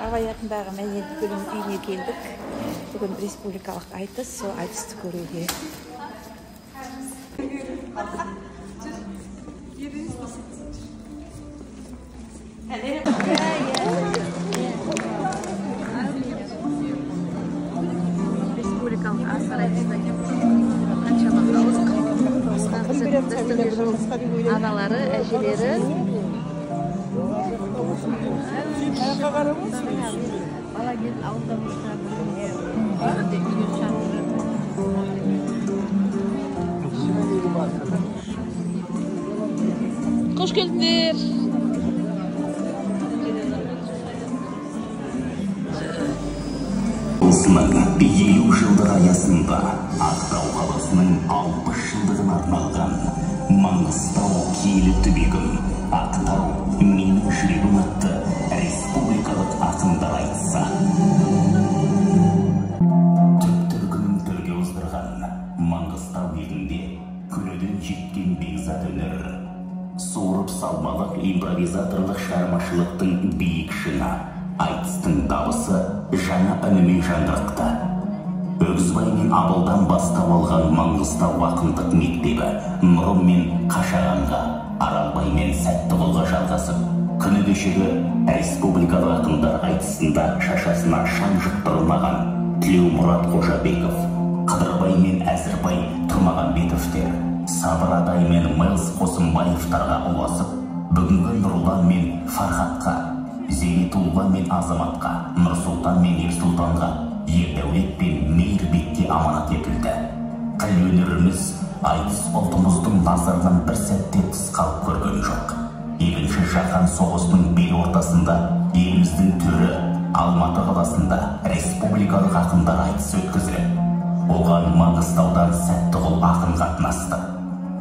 Ағаятындағы мәдениет бөлім үйіне келдік. Бүгін республикалық айтыс, сол айтысты көруге. Республикалық асар айтысына аналары, әжелері Hoş geldiniz. Осының 50 жылдық аясында Ақтау қаласының 60 жылдығына арналған Маңғыстау киелі түбегім Ақтау менің жүрегім атты республикалық ақындар айтысы. Түп-түркінің төрге оздырған Маңғыстау елінде күледен жеткен бекзат өнер. Суырып салмалық импровизаторлық шығармашылықтың биік шыңы. Айтыстың дауысы жаңа үнімен жаңғырықты. Өгізбай мен Абылдан бастап алған Маңғыстау ақындық мектебі Нұрым мен Қашағанға, Аралбай мен Сәттіғұлға жалғасып, күні кешегі республикалық ақындар айтысында шашасына шаң жұқтырылмаған Тілеумұрат Қожабеков, Қыдырбай мен Әзірбай Тұрмағанбетовтер, Сабырадай мен Мэлс Қосымбаевтарға ұласып, бүгінгі Нұрлан мен Фархатқа, Зейнетулла мен Азаматқа, Нұрсұлтан мен Ерсұлтанға, Ердәулет пен Мейірбекке аманат етілді. Тіл өнеріміз айтыс ұлтымыздың назарынан бір сәтте тыс қалып көрген жоқ. Екінші жаһан соғысының бел ортасында еліміздің төрі Алматы қаласында республикалық ақындар айтысы өткізіліп, оған Маңғыстаудан Сәттіғұл ақын қатынасты.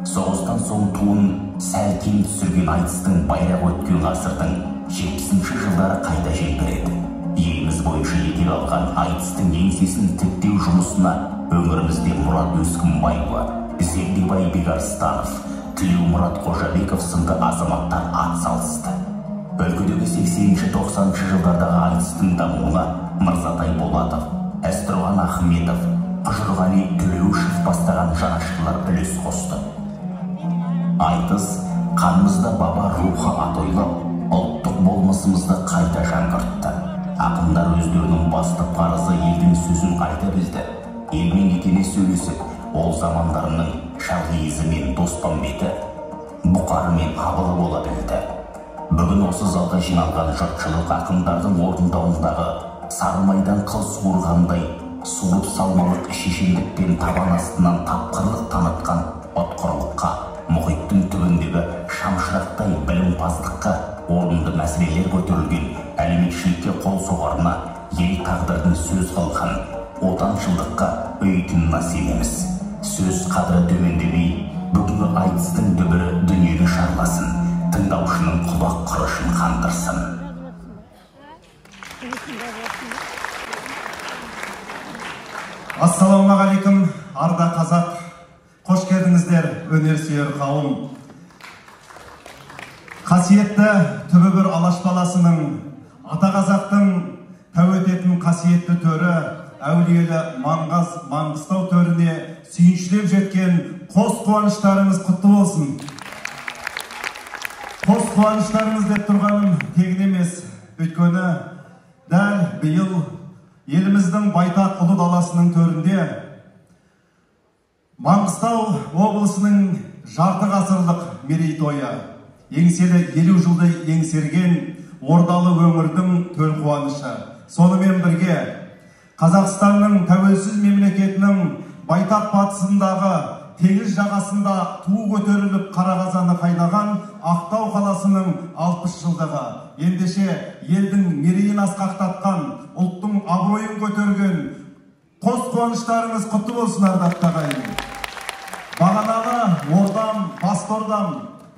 Соғыстан соң туын сәл кейін түсірген айтыстың байрағы өткен ғасырдың 70-ші жылдары қайта желбіреді. Еліміз бойынша етек алған айтыстың еңсесін тіктеу жұмысына өңірімізде Мұрат Өскінбайұлы, Зелдебай Бекарыстанов, Тілеумұрат Қожабеков сынды азаматтар ат салысты. Өлкөдегі 80-90-ші жылдардағы айтыстың дамуына Мырзатай Болатов, Әстірған Ахметов, Құжырғали Төлеушев бастаған жанашырлар үлес қосты. Айтыс қанымызда баба рухы атойлап, ұлттық болмысымызды қайта жаңғыртты. Ақындар өздерінің басты парызы елдің сөзін айта білді. Елмен етене сөйлесіп, ол замандарының Шалғиызы мен Доспамбеті, Бұқары мен Абылы бола білді. Бүгін осы залға жиналған жұртшылық ақындардың орындауындағы Сарымайдан қыл суырғандай суырып салмалық шешендікпен табан астынан тапқырлық танытқан отқырлыққа, мұхиттың түбіндегі шамшырақтай білімпаздыққа орынды мәселелер көтерілген әлеуметшілікке қол соғарына ел тағдырдың сөз қылған отаншылдыққа өйтінін сенеміз. Сөз қадірі төмендемей, бүгінгі айтыстың дүбірі дүниеге шарласын, тыңдаушының құлақ құрышын қандырсын. Ассалаумағалейкум, арда қазақ, қош келдіңіздер, өнерсүйер қауым. Қасиетті түбі бір Алаш баласының, ата қазақтың тәуететін қасиетті төрі, әулиелі Маңғыстау төріне сүйіншілеп жеткен қос қуаныштарыңыз құтты болсын. Қос қуаныштарыңыз деп тұрғаным тегін емес, өйткені дәл биыл еліміздің байтақ ұлы даласының төрінде Маңғыстау облысының жарты ғасырлық мерейтойы, еңселі 50 жылды еңсерген ордалы өңірдің төл қуанышы. Сонымен бірге Қазақстанның тәуелсіз мемлекетінің байтақ батысындағы теңіз жағасында туы көтеріліп қара қазаны қайнаған Ақтау қаласының 60 жылдығы. Ендеше елдің мерейін асқақтатқан, ұлттың абыройын көтерген қос қуаныштарыңыз құтты болсын, ардақты ағайын. Бағанағы ордам, бастордам,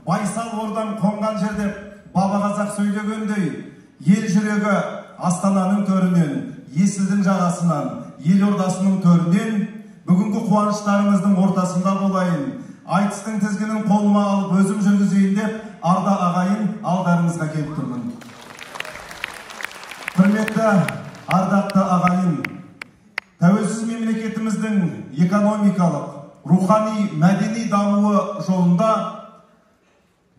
байсал ордан қонған жерде баба қазақ сөйлегендей, ел жүрегі Астананың төрінен, Есілдің жағасынан, елордасының төрінен бүгінгі қуаныштарыңыздың ортасында болайын. Айтыстың тізгінін қолыма алып өзім жүргізейін деп, арда ағайын алдарыңызға келіп тұрмын. Құрметті ардақты ағайын, тәуелсіз мемлекетіміздің экономикалық, рухани, мәдени дамуы жолында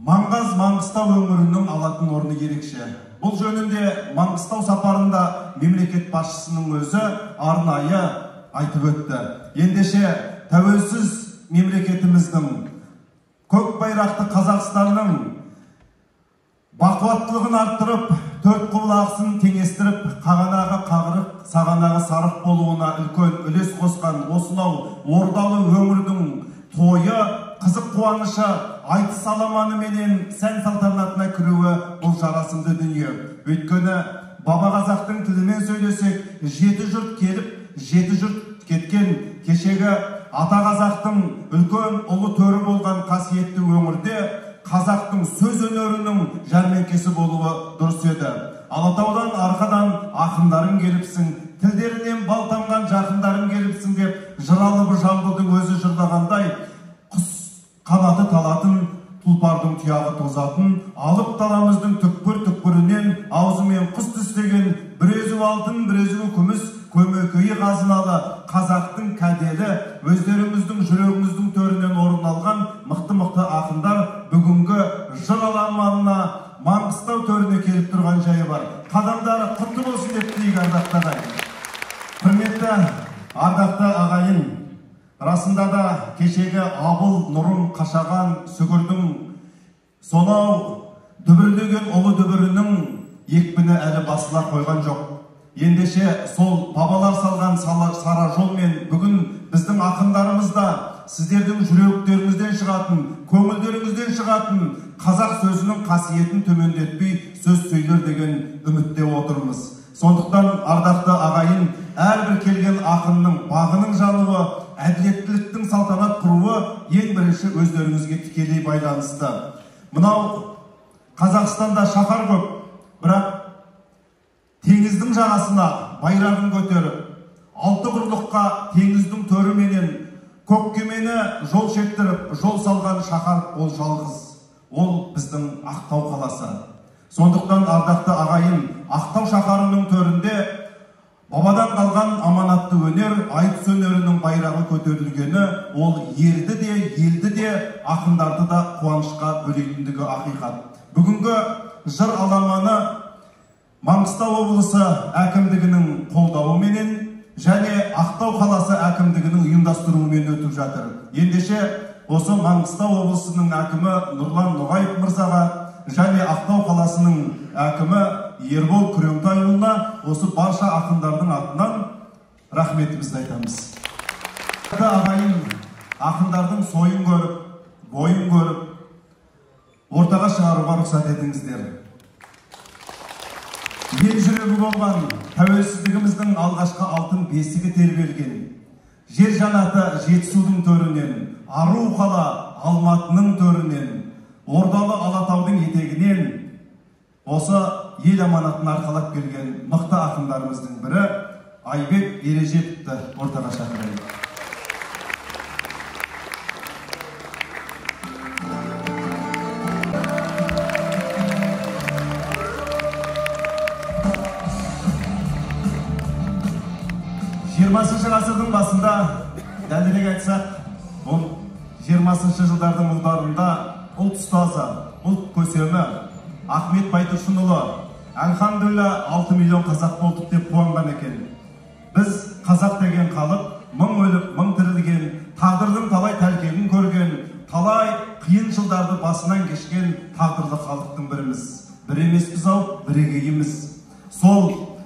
Маңғаз Маңғыстау өңірінің алатын орны ерекше. Бұл жөнінде Маңғыстау сапарында мемлекет басшысының өзі арнайы айтып өтті. Ендеше тәуелсіз мемлекетіміздің, көк байрақты Қазақстанның бақуаттылығын арттырып, төрт құбылағысын теңестіріп, қағанағы қағырық, сағанағы сарық болуына үлкен үлес қосқан осынау ордалы өңірдің тойы, қызық қуанышы, айтыс аламаны менен сән салтанатына кіруі бұл жарасымды дүние. Өйткені баба қазақтың тілімен сөйлесек, жеті жұрт келіп, жеті жұрт кеткен, кешегі ата қазақтың үлкен ұлы төрі болған қасиетті өңірде қазақтың сөз өнерінің жәрмеңкесі болуы дұрыс еді. Алатаудан арқадан ақындарың келіпсің, тілдерінен бал тамған жақындарың келіпсің деп жыралы бір жамбылдың өзі жырлағандай, құс қанаты талатын, тұлпардың тұяғы тозатын, алып даламыздың түкпір-түкпірінен аузымен құс түстеген, бірезу алтын, бірезу күміс, көмекейі қазыналы қазақтың кәделі, өздеріміздің жүрегіміздің төрінен орын алған мықты-мықты ақындар бүгінгі жыр аламанына Маңғыстау төріне келіп тұрған жайы бар. Қадамдары құтты болсын деп тілейік ардақты ағайын. Құрметті ардақты ағайын, расында да кешегі Абыл, Нұрым, Қашаған, Сүгірдің сонау дүбірлеген ұлы дүбірінің екпіні әлі басыла қойған жоқ. Ендеше сол бабалар салған сара жолмен бүгін біздің ақындарымыз да сіздердің жүректеріңізден шығатын, көңілдеріңізден шығатын қазақ сөзінің қасиетін төмендетпей сөз сөйлер деген үмітте отырмыз. Сондықтан ардақты ағайын, әрбір келген ақынның бағының жануы, әділеттіліктің салтанат құруы ең бірінші өздеріңізге тікелей байланысты. Мынау Қазақстанда шаһар көп, бірақ теңіздің жағасына байрағын көтеріп, алты құрлыққа теңіздің төріменен көк кемені жол шектіріп, жол салған шаһар ол жалғыз. Ол біздің Ақтау қаласы. Сондықтан ардақты ағайын, Ақтау шаһарының төрінде бабадан қалған аманатты өнер, айтыс өнерінің байрағы көтерілгені, ол ерді де, елді де, ақындарды да қуанышқа бөлейтіндігі ақиқат. Бүгінгі жыр аламаны Маңғыстау облысы әкімдігінің қолдауыменен және Ақтау қаласы әкімдігінің ұйымдастыруымен өтіп жатыр. Ендеше осы Маңғыстау облысының әкімі Нұрлан Ноғаев мырзаға және Ақтау қаласының әкімі Ербол Күреңтайұлына осы барша ақындардың атынан рахметімізді айтамыз. Ағайын, ақындардың сойын көріп, бойын көріп, ортаға шығаруға рұқсат етіңіздер. Ел жүрегі болған тәуелсіздігіміздің алғашқы алтын бесігі тербелген, жер жанаты Жетісудың төрінен, Ару қала Алматының төрінен, Ордалы Алатаудың етегінен осы ел аманатын арқалап келген мықты ақындарымыздың бірі Айбек Ережеповті ортаға шақырайық. ғасырдың басында, дәлірек айтсақ, бұл 20 жылдардың ұлдарында ұлт ұстазы, ұлт көсемі Ахмет Байтұрсынұлы әлхамдулилля 6 миллион қазақ болдық деп қуанған екен. Біз қазақ деген халық мың өліп, мың тірілген, тағдырдың талай тәлкегін көрген, талай қиын жылдарды басынан кешкен тағдырлы халықтың біріміз. Бір емеспіз-ау, бірегейіміз. Сол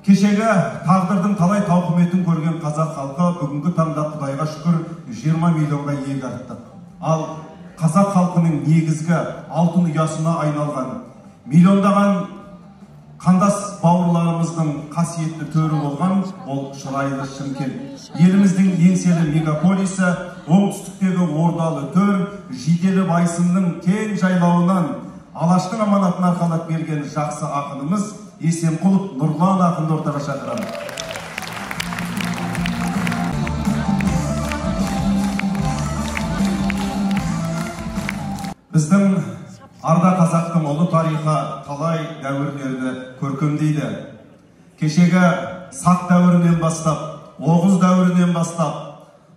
кешегі тағдырдың талай тауқыметін көрген қазақ халқы бүгінгі таңда Құдайға шүкір 20 миллионға иек арттық. Ал қазақ халқының негізгі алтын ұясына айналған миллиондаған қандас бауырларымыздың қасиетті төрі болған ол шырайлы Шымкент. Еліміздің еңселі мегаполисі, оңтүстіктегі ордалы төр, жиделі Байсынның кең жайлауынан Алаштың аманатын арқалап берген жақсы ақынымыз Есенқұлов Нұрлан ақынды ортаға шақырамын. Біздің арда қазақтың ұлы тарихы талай дәуірлерді көркемдейді. кешегі сақ дәуірінен бастап, Оғыз дәуірінен бастап,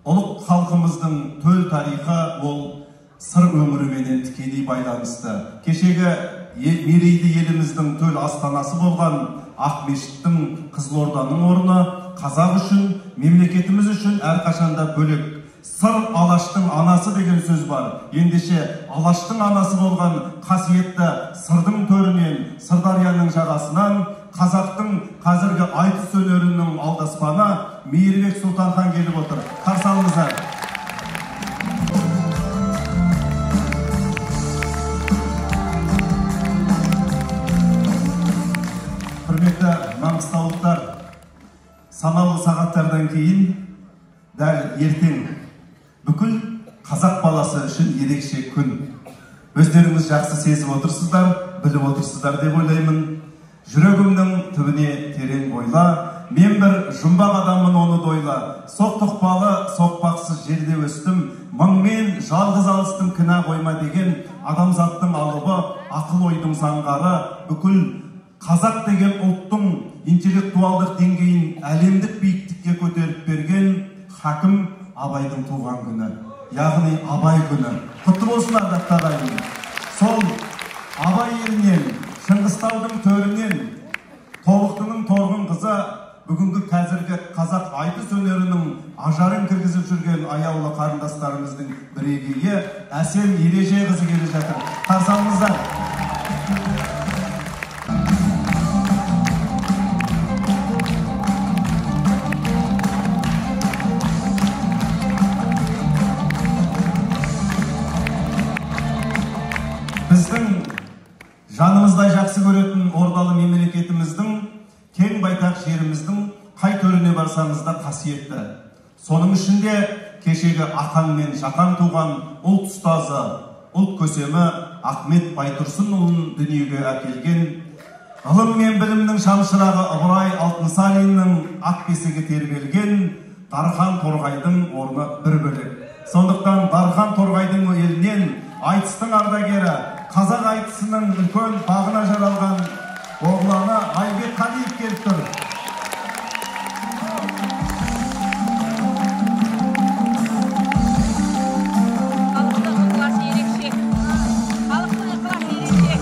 ұлық халқымыздың төл тарихы ол сыр өңіріменен тікелей байланысты. Кешегі мерейлі еліміздің төл астанасы болған Ақмешіттің, Қызылорданың орны қазақ үшін, мемлекетіміз үшін әрқашанда бөлек. Сыр Алаштың анасы деген сөз бар. Ендеше Алаштың анасы болған қасиетті сырдың төрінен, Сырдарияның жағасынан қазақтың қазіргі айтыс өнерінің алдаспаны Мейірбек Сұлтанхан келіп отыр. Қарсы алыңыздар. Құрметті маңғыстаулықтар, санаулы сағаттардан кейін, дәл ертең бүкіл қазақ баласы үшін ерекше күн. Өздеріңіз жақсы сезіп отырсыздар, біліп отырсыздар деп ойлаймын. Жүрегімнің түбіне терең бойла, мен бір жұмбақ адаммын оны дойла. Соқтықпалы, соқпақсыз жерде өстім, мыңмен жалғыз алыстым кінә қойма деген адамзаттың алыбы, ақыл ойдың заңғары, бүкіл қазақ деген ұлттың интеллектуалдық деңгейін әлемдік биіктікке көтеріп берген хакім Абайдың туған күні, яғни Абай күні. Құтты болсын ардақты ағайын. Сол Абай елінен, Шыңғыстаудың төрінен, Тобықтының торғын қызы бүгінгі қазіргі қазақ айтыс өнерінің ажарын кіргізіп жүрген аяулы қарындастарымыздың бірегейі Әсел Ереже қызы келе жатыр. Қарсы алыңыздар. Біздің жанымыздай жақсы көретін ордалы мемлекетіміздің, кең байтақ жеріміздің қай төріне барсаңыз да қасиетті. Соның ішінде кешегі Ақан мен Жақан туған ұлт ұстазы, ұлт көсемі Ахмет Байтұрсынұлын дүниеге әкелген, ғылым мен білімнің шамшырағы Ыбырай Алтынсариннің ақ бесігі тербелген Дархан Торғайдың орны бір бөлек. Сондықтан Дархан Торғайдың елінен айтыстың ардагері, қазақ айтысының үлкен бағына жаралған оғланы Айбек Қалиев келіп тұр. Халықтың ықыласы ерекше. Халықтың ықыласы ерекше.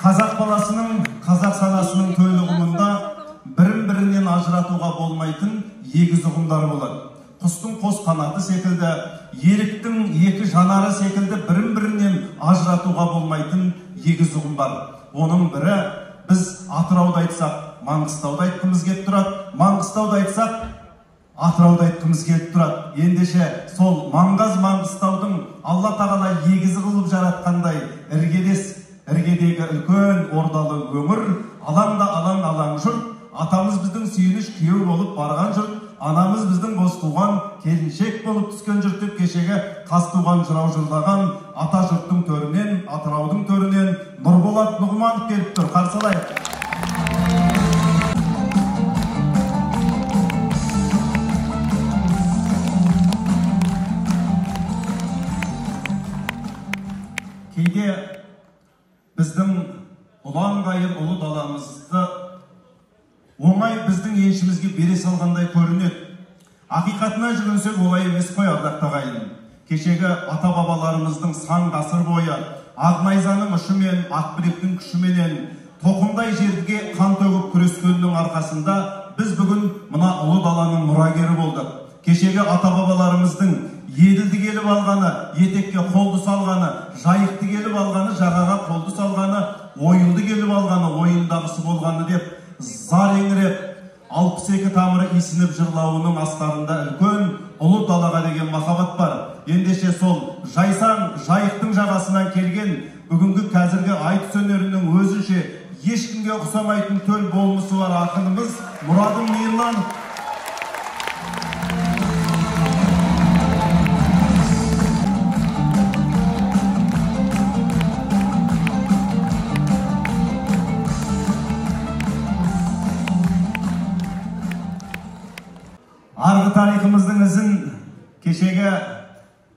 Қазақ баласының, қазақ санасының төл ұғымында бірін-бірінен ажыратуға болмайтын егіз ұғымдар болады. Құстың қос қанаты секілді, еліктің екі жанары секілді бірін-бірінен ажыратуға болмайтын егіз ұғым бар. Оның бірі біз Атырауды айтсақ, Маңғыстауды айтқымыз келіп тұрады, Маңғыстауды айтсақ, Атырауды айтқымыз келіп тұрады. Ендеше сол Маңғаз Маңғыстаудың Алла тағала егізі қылып жаратқандай іргедегі үлкен ордалы өңір, алаңда алаң жұрт, атамыз біздің сүйініш күйеу болып барған жұрт, анамыз біздің бос туған келіншек болып түскен жұрт деп кешегі қас туған жырау жырлаған ата жұрттың төрінен, Атыраудың төрінен Нұрболат Нұғманов келіп тұр. Қарсы алайық. Кейде біздің ұлан-ғайыр ұлы даламызды оңай біздің еншімізге бере салғандай көрінеді. Ақиқатына жүгінсек олай емес қой, ардақты ағайын. Кешегі ата-бабаларымыздың сан ғасыр бойы Ақ-найзаның ұшымен, Ақбілектің күшіменен тоқымдай жерге қан төгіп күрескеннің арқасында біз бүгін мына ұлы даланың мұрагері болдық. Кешегі ата-бабаларымыздың еділді келіп алғаны, етекке қолды салғаны, жайықты келіп алғаны, жағаға қолды салғаны, ойылды келіп алғаны, ойындағысы болғаны деп зар еңіреп, 62 тамыры исініп жырлауының астарында үлкен ұлы далаға деген махаббат бар. Ендеше сол жайсаң жайықтың жағасынан келген бүгінгі қазіргі айтыс өнерінің өзінше ешкімге ұқсамайтын төл болмысы бар ақынымыз Мұрадым Мейірланов. Арғы тарихымыздың ізін кешегі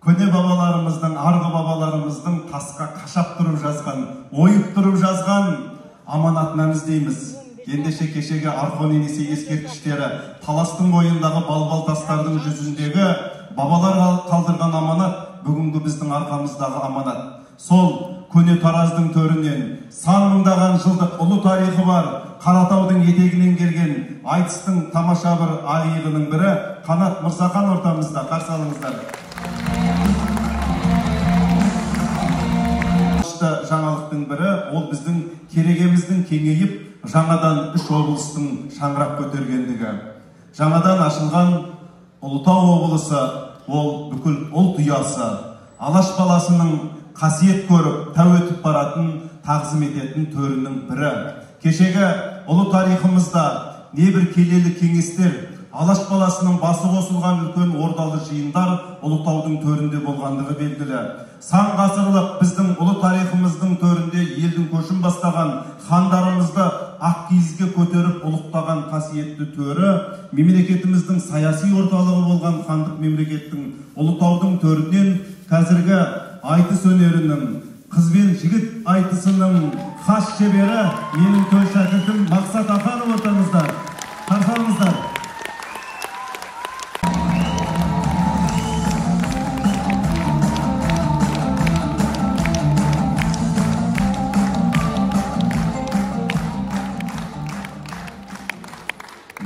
көне бабаларымыздың, арғы бабаларымыздың тасқа қашап тұрып жазған, ойып тұрып жазған аманатынан іздейміз. Ендеше кешегі Орхон енесі ескерткіштері, таластың бойындағы балбал тастардың жүзіндегі бабалар қалдырған аманат бүгінгі біздің арқамыздағы аманат. Сол көне Тараздың төрінен сан мыңдаған жылдық ұлы тарихы бар Қаратаудың етегінен келген айтыстың тамаша бір айығының бірі Қанат Мырзахан ортамызда. Қарсы алыңыздар. Жаңалықтың бірі ол біздің керегеміздің кеңейіп жаңадан 3 облыстың шаңырақ көтергендігі. Жаңадан ашылған Ұлытау облысы ол бүкіл ұлт ұясы, Алаш баласының қасиет көріп, тәу өтіп баратын, тағзым ететін төрінің бірі. Кешегі ұлы тарихымызда небір келелі кеңестер, Алаш баласының басы қосылған үлкен ордалы жиындар Ұлытаудың төрінде болғандығы белгілі. Сан ғасырлық біздің ұлы тарихымыздың төрінде елдің көшін бастаған хандарымызды ақ киізге көтеріп ұлықтаған қасиетті төрі, мемлекетіміздің саяси орталығы болған хандық мемлекеттің Ұлытаудың төрінен қазіргі айтыс өнерінің, қыз бен жігіт айтысының хас шебері менің төл шәкіртім Мақсат Аханов ортамызда. Қарсы алыңыздар.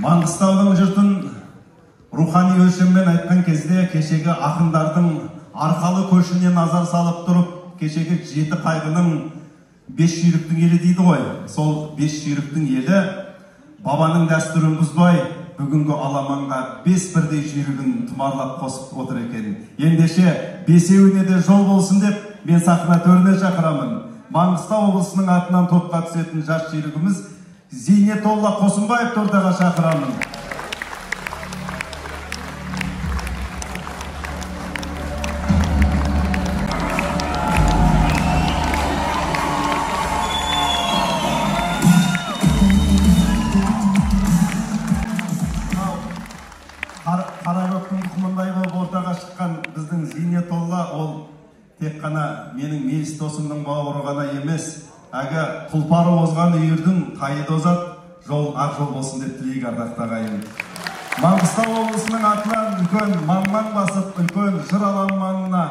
Маңғыстаудың жұртын рухани өлшеммен айтқан кезде кешегі ақындардың арқалы көшіне назар салып тұрып, кешегі 7 қайғының 5 жүйріктің елі дейді ғой. Сол 5 жүйріктің елі бабаның дәстүрін бұзбай, бүгінгі аламанға 5 бірдей жүйрігін тұмарлап қосып отыр екен. Ендеше 5-еуіне де жол болсын деп, мен сахна төріне шақырамын. Маңғыстау облысының атынан топқа түсетін жас жүйрігіміз Зейнетолла Қосынбаев ортаға шақырамын. Қарақөктің тұқымындай болып ортаға шыққан біздің Зейнетолла ол тек қана менің мейіс досымның бауыры ғана емес, әгі құлпары озған үйірдің тайы дозат, жол ақ жол болсын деп тілейік ардақты ағайын. Маңғыстау облысының атынан үлкен маңнан басып, үлкен жыр алаңмаңына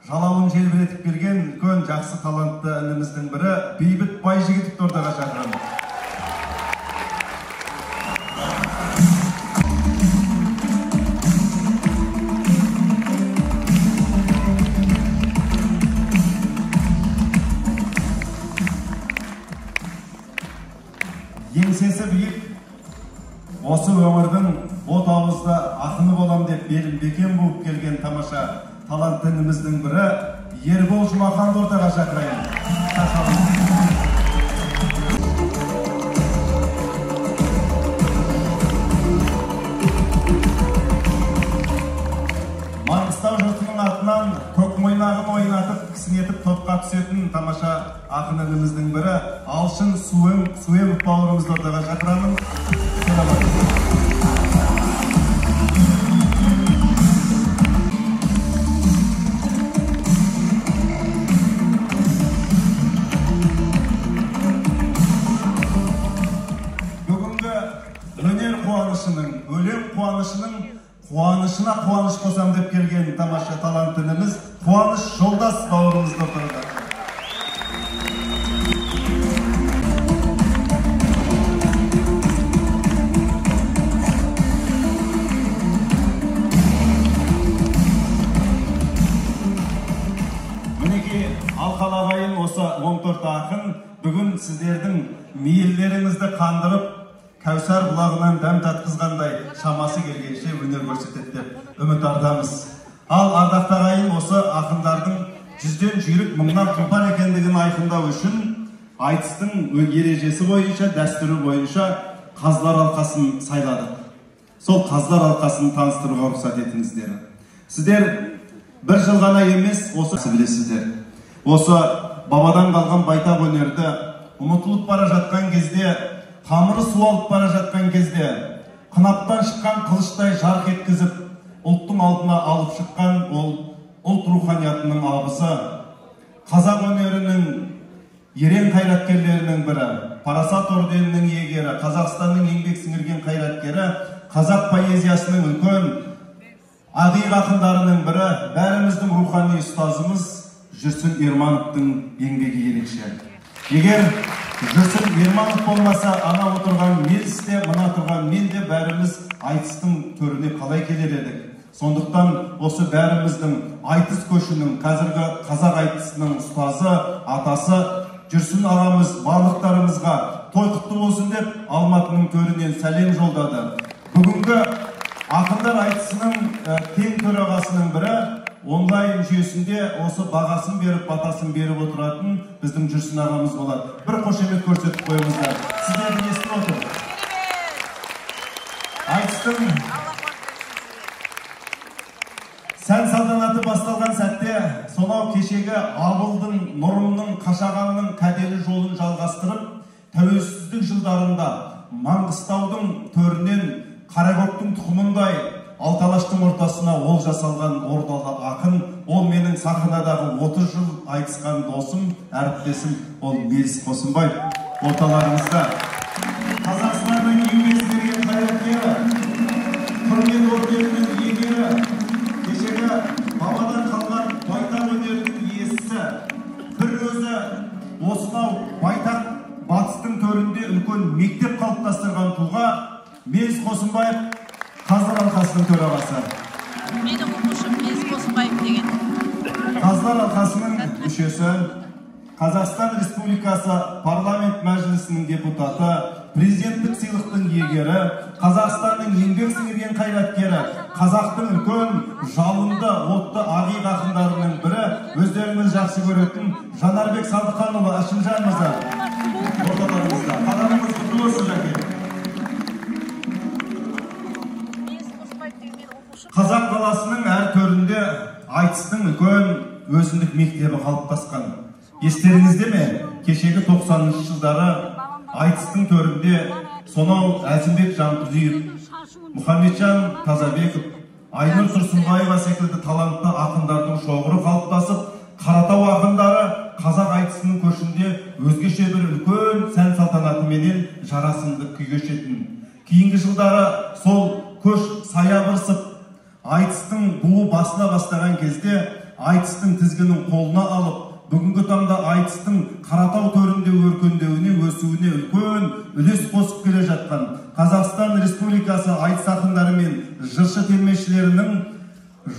жалауын желбіретіп келген үлкен жақсы талантты ініміздің бірі Бейбіт Байжігітовті ортаға шақырамын. Еңсесі биік, осы өңірдің от ауызды ақыны болам деп белін бекем буып келген тамаша талантты ініміздің бірі Ербол Жұмаханды ортаға шақырайын. Маңғыстау жұртының атынан көк мойнағын ойнатып, кісінетіп топқа түсетін тамаша ақын ініміздің бірі Алшын Суемов бауырымызды ортаға шақырамын. Бүгінгі өнер қуанышының, өлең қуанышының қуанышына қуаныш қосам деп келген тамаша талантты ініміз Қуаныш Жолдас бауырымызды ортаға. Мінекей алқалағайын осы 14 ақын бүгін сіздердің мейілдеріңізді қандырып, Кәусар бұлағынан дәм татқызғандай шамасы келгенше өнер көрсетеді деп үміт артамыз. Ал ардақты ағайын осы ақындардың 100-ден жүйрік мыңнан тұлпар екендігін айқындау үшін айтыстың ережесі бойынша, дәстүрі бойынша қазылар алқасын сайладық. Сол қазылар алқасын таныстыруға рұқсат етіңіздер. Сіздер бір жыл ғана емес, осы білесіздер. Осы бабадан қалған байтақ өнерді ұмытылып бара жатқан кезде, тамыры суалып бара жатқан кезде, қынаптан шыққан қылыштай жарқ еткізіп, ұлттың алдына алып шыққан ол ұлт руханиятының абысы, қазақ өнерінің ерен қайраткерлерінің бірі, Парасат орденінің иегері, Қазақстанның еңбек сіңірген қайраткері, қазақ поэзиясының үлкен ақиық ақындарының бірі, бәріміздің рухани ұстазымыз Жүрсін Ермановтың еңбегі ерекше. Егер Жүрсін Ерманов болмаса, ана отырған меліс те, мына тұрған мен де бәріміз айтыстың төріне қалай келер едік. Сондықтан осы бәріміздің айтыс көшінің, қазіргі қазақ айтысының ұстазы, атасы Жүрсін ағамыз барлықтарымызға той құтты болсын деп Алматының төрінен сәлем жолдады. Бүгінгі ақындар айтысының тең төрағасының бірі онлайн жүйесінде осы бағасын беріп, батасын беріп отыратын біздің Жүрсін ағамыз болады. Бір қошемет көрсетіп қойыңыздар. Сіздерді естіп отыр. Айтыстың сән салтанаты басталған сәтте сонау кешегі Абылдың, Нұрымның, Қашағанның кәделі жолын жалғастырып, тәуелсіздік жылдарында Маңғыстаудың төрінен Қаракөктің тұқымындай Алталаштың ортасына ол жасалған ордалы ақын, ол менің сахнадағы 30 жыл айтысқан досым, әріптесім, ол Меліс Қосынбай. Орталарыңызда Қазақстанның еңбек сіңірген қайраткері, құрмет орденінің иегері, кешегі бабадан қалған байтақ өнерінің иесі, бір өзі осынау байтақ батыстың төрінде үлкен мектеп қалыптастырған тұлға Меліс Қосынбаев, Қазылар алқасының төрағасы. Менің оқушым Меліс Қосынбаев деген. Қазылар алқасының мүшесі, Қазақстан Республикасы парламент мәжілісінің депутаты, президенттік сыйлықтың иегері, Қазақстанның еңбек сіңірген қайраткері, қазақтың үлкен жалынды, отты ақиық ақындарының бірі, өздеріңіз жақсы көретін Жанарбек Садықханұлы Әшімжан мырза. Орталарыңызда. Қадамыңыз құтты болсын, жәке. Қазақ қаласының әр төрінде айтыстың үлкен өзіндік мектебі қалыптасқан. Естеріңізде ме? Кешегі 90-шы жылдары айтыстың төрінде сонау Әзімбек Жанқұзиев, Мұхамеджан Тазабеков, Айнұр Тұрсынбаева секілді талантты ақындардың шоғыры қалыптасып, Қаратау ақындары қазақ айтысының көшінде өзгеше бір үлкен сән салтанатыменен жарасымды күй кешетін. Кейінгі жылдары сол көш саябырсып, айтыстың буы басына бастаған кезде айтыстың тізгінін қолына алып, бүгінгі таңда айтыстың Қаратау төрінде өркендеуіне, өсуіне үлкен үлес қосып келе жатқан Қазақстан Республикасы айтыс ақындары мен жыршы термешілерінің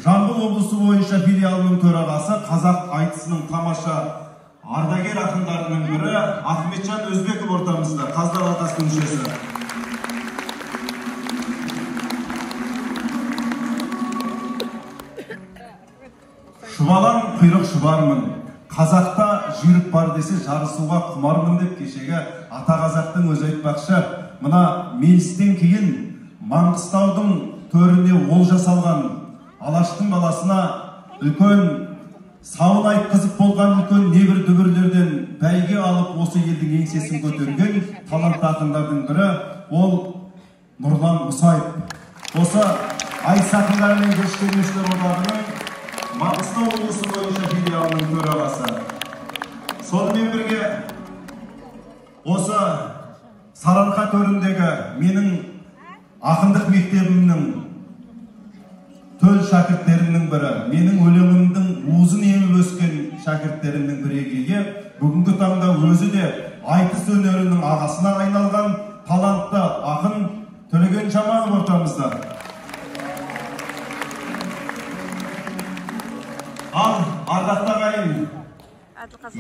Жамбыл облысы бойынша филиалының төрағасы, қазақ айтысының тамаша ардагер ақындарының бірі Ахметжан Өзбеков ортамызда, Қазылар алқасының мүшесі. Шұбалаң құйрық шұбармын, қазақта жүйрік бар десе жарысуға құмармын деп кешегі ата қазақтың өзі айтпақшы. Мына Мелістен кейін Маңғыстаудың төріне ол жасалған Алаштың баласына үлкен сауын айтқызып болған үлкен небір дүбірлерден бәйге алып осы елдің еңсесін көтерген талантты ақындардың бірі ол Нұрлан Мұсаев. Осы айтыс ақындары мен жыршы термешілер одағының Маңғыстау облысы бойынша филиалының төрағасы. Сонымен бірге осы Сарыарқа төріндегі менің ақындық мектебімнің төл шәкірттерімнің бірі, менің өлеңімдің уызын еміп өскен шәкірттерімнің бірегейі, бүгінгі таңда өзі де айтыс өнерінің ағасына айналған талантты ақын Төлеген Жаманов ортамызда. Ал ардақты ағайын,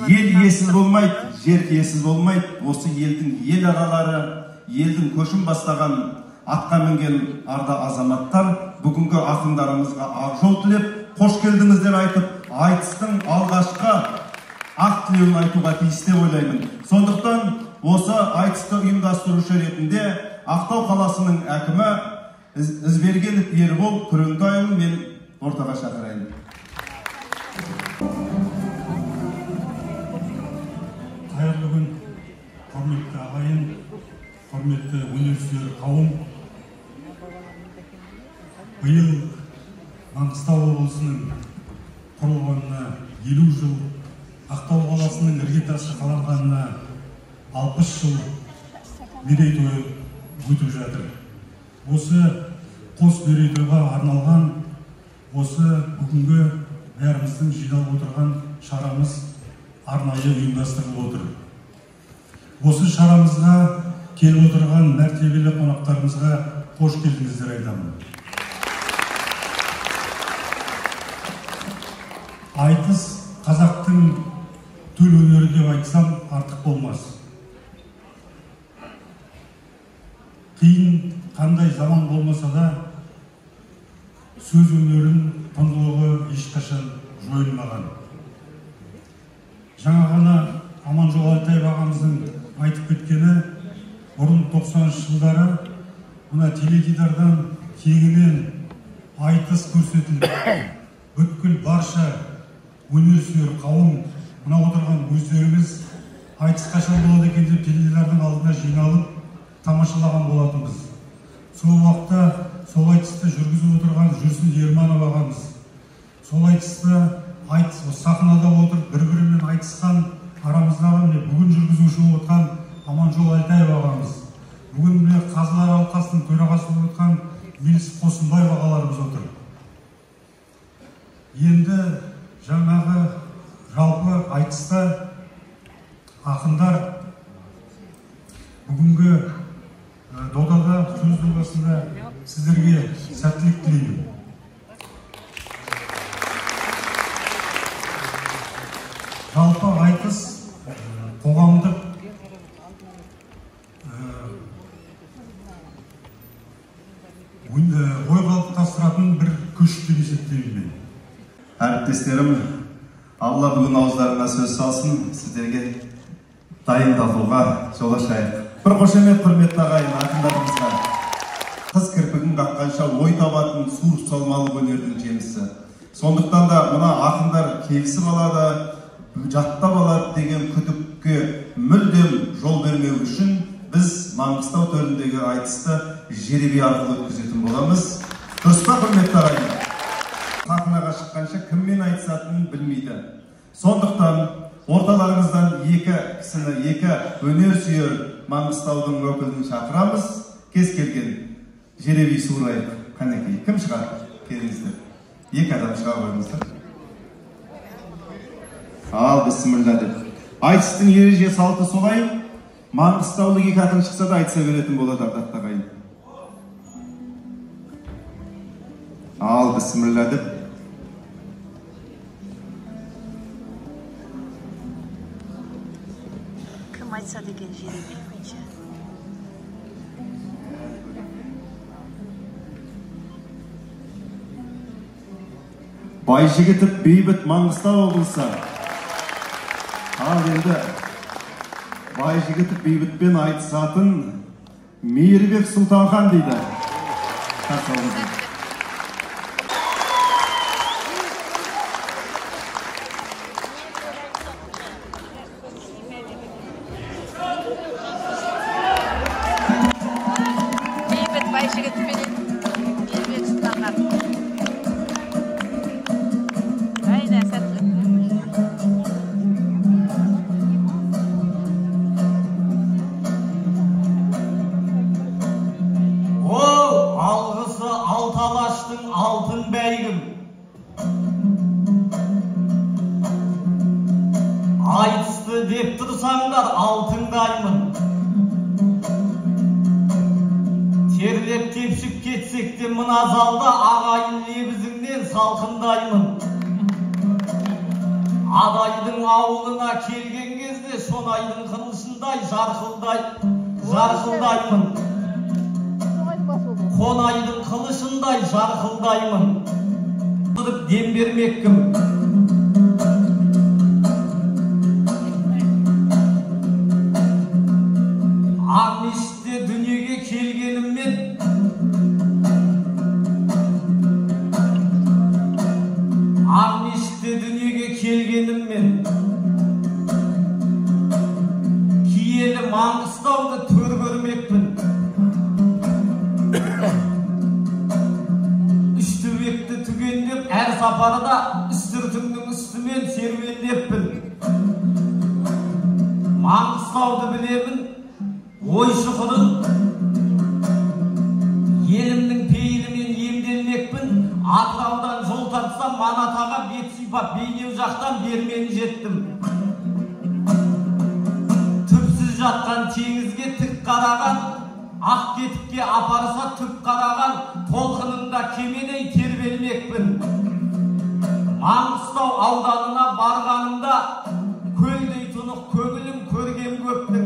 ел иесіз болмайды, жер иесіз болмайды. Осы елдің ел ағалары, елдің көшін бастаған атқа мінген арда азаматтар бүгінгі ақындарымызға ақ жол тілеп, қош келдіңіздер айтып, айтыстың алғашқы ақ тілеуін айтуға тиісті ойлаймын. Сондықтан осы айтысты ұйымдастырушы ретінде Ақтау қаласының әкімі Ізбергенов Ербол Күреңтайұлын мен ортаға шақырайын. Қайырлы күн, құрметті ағайын, құрметті өнерсүйер қауым. Биыл Маңғыстау облысының құрылғанына 50 жыл, Ақтау қаласының іргетасы қаланғанына 60 жыл мерейтойы өтіп жатыр. Осы қос мерейтойға арналған осы бүгінгі бәріміздің жиналып отырған шарамыз арнайы ұйымдастырылып отыр. Осы шарамызға келіп отырған мәртебелі қонақтарымызға қош келдіңіздер айтамын. Айтыс қазақтың төл өнері деп айтсам артық болмас. Қиын қандай заман болмаса да сөз өнерін құндылығы ешқашан жойылмаған. Жаңа ғана Аманжол Алтаев ағамыздың айтып кеткені, бұрын 90 жылдары мына теледидардан кеңінен айтыс көрсетілді. Бүткіл барша өнерсүйер қауым, мына отырған өздеріңіз айтыс қашан болады екен деп теледидардың алдына жиналып тамашалаған болатынбыз. Сол уақытта сол айтысты жүргізіп отырған Жүрсін Ерманов ағамыз, сол айтысты сахнада отырып бір-бірімен айтысқан арамыздағы бүгін жүргізуші болып отқан Аманжол Алтаев ағамыз, бүгін қазылар алқасының төрағасы болып отқан Мелис Қосынбаев ағаларымыз отыр. Енді жаңағы жалпы айтыста ақындар бүгінгі додада сөз додасында сіздерге сәттілік тілеймін. Жалпы айтыс қоғамдық ой қалыптастыратын бір күш деп есептеймін. Әріптестерім, Алла бүгін ауыздарына сөз салсын, сіздерге дайындалуға жол ашайық. Бір қошемет құрметті ағайын ақындарымызға. Қыз кірпігін қаққанша ой табатын суырып салмалы өнердің жемісі. Сондықтан да мына ақындар келісіп алады, жаттап алады деген күдікке мүлдем жол бермеу үшін біз Маңғыстау төріндегі айтысты жеребе арқылы өткізетін боламыз. Дұрыс па құрметті ағайын? Сахнаға шыққанша кіммен айтысатынын білмейді. Сондықтан орталарыңыздан екі кісіні, екі өнерсүйер Маңғыстаудың өкілін шақырамыз. Кез келген жеребе суырайық. Қанекей, кім шығар? Келіңіздер. Екі адам шыға қойыңыздар. Ал, бісміллә деп. Айтыстың ереже салты солай. Маңғыстаулық екі атын шықса да айтыса беретін болады, ардақты ағайын. Ал, бісміллә деп. Кім айтса деген жеребе бойынша. Байжігітов Бейбіт Маңғыстау облысы. Ал енді Байжігітов Бейбітпен айтысатын Мейірбек Сұлтанхан дейді. Бейбіт Байжігітовпен Мейірбек Сұлтанхан. Aynen sәттілік. Алғысы Алталаштың алтын бәйгім. Айтысты деп тұрсаңдар алтындаймын. Терлеп тепшіп кетсек те мына залда ағайын лебізіңнен салқындаймын. Адайдың ауылына келген кезде Шонайдың қылышындай жарқылдаймын. Қонайдың қылышындай жарқылдаймын. Дем бермеккім. Ағмешітте дүниеге келгеніммен киелі Маңғыстауды төр көрмекпін. Үштөбекті түгендеп әр сапарда үстіртімнің деппін. Маңғыстауды білемін, ой шұқырын, елімнің пейілімен емделмекпін. Атыраудан жол тартсам, Манатаға бет сипап, Бейнеу жақтан Бермені жеттім. Түпсіз жатқан теңізге тік қараған, ақ кетікке апарса түп қараған, толқынында кемедей тербелмекпін. Маңғыстау ауданына барғанымда көлдей тұнық көңілім көрген көптің.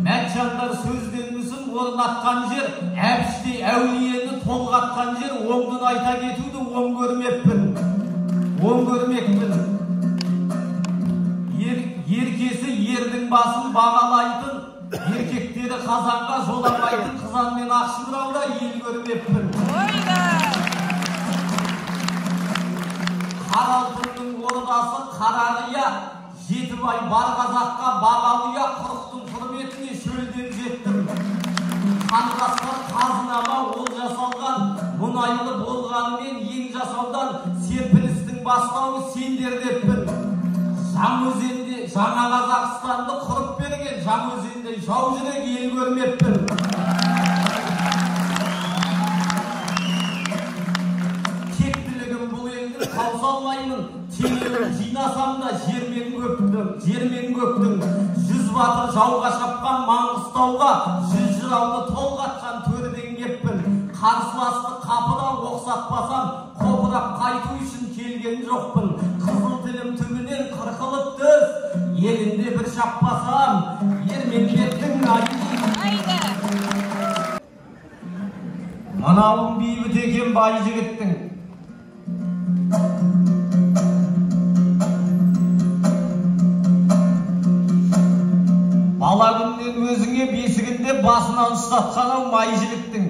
Мәтжандар сөзден мүсін орнатқан жер, әбіштей әулиені толғатқан жер, оңдың айта кетуді оң көрмекпін. Еркесі ердің басын бағалайтын, еркектері қазанға жоламайтын, қызанмен Ақшыңырауда ел көрмеппін. Қаралтынның ордасы Қарағия, Жетібай бар қазаққа бағалыя, құрықтың құрметіне шөлден жеттім. Қанғасқар қазынама ол жасалған, мұнайлы болғанымен ең жасаудан серпілістің бастауы сендер деппін. Жаңаөзенде жаңа Қазақстанды құрып берген, Жаңаөзенде жау жүрек ел көрмеппін. Тектілігім бұл елді қаусалмаймын, теңеуін жинасам да жермен көктің. 100 батыр жауға шапқан Маңғыстауға, 100 жырауды толғатқан төрден кеппін. Қарсыласты қапыда оқсатпасам, қопырап қайту үшін келген жоқпын. Қызыл тілім түбінен қырқылып түс, елінде бір шаппасам, ермекеттің айды. Мынауың бейбіт екен бай жігіттің. Бала күннен өзіңе бесігінде басынан ұстатқан май жігіттің.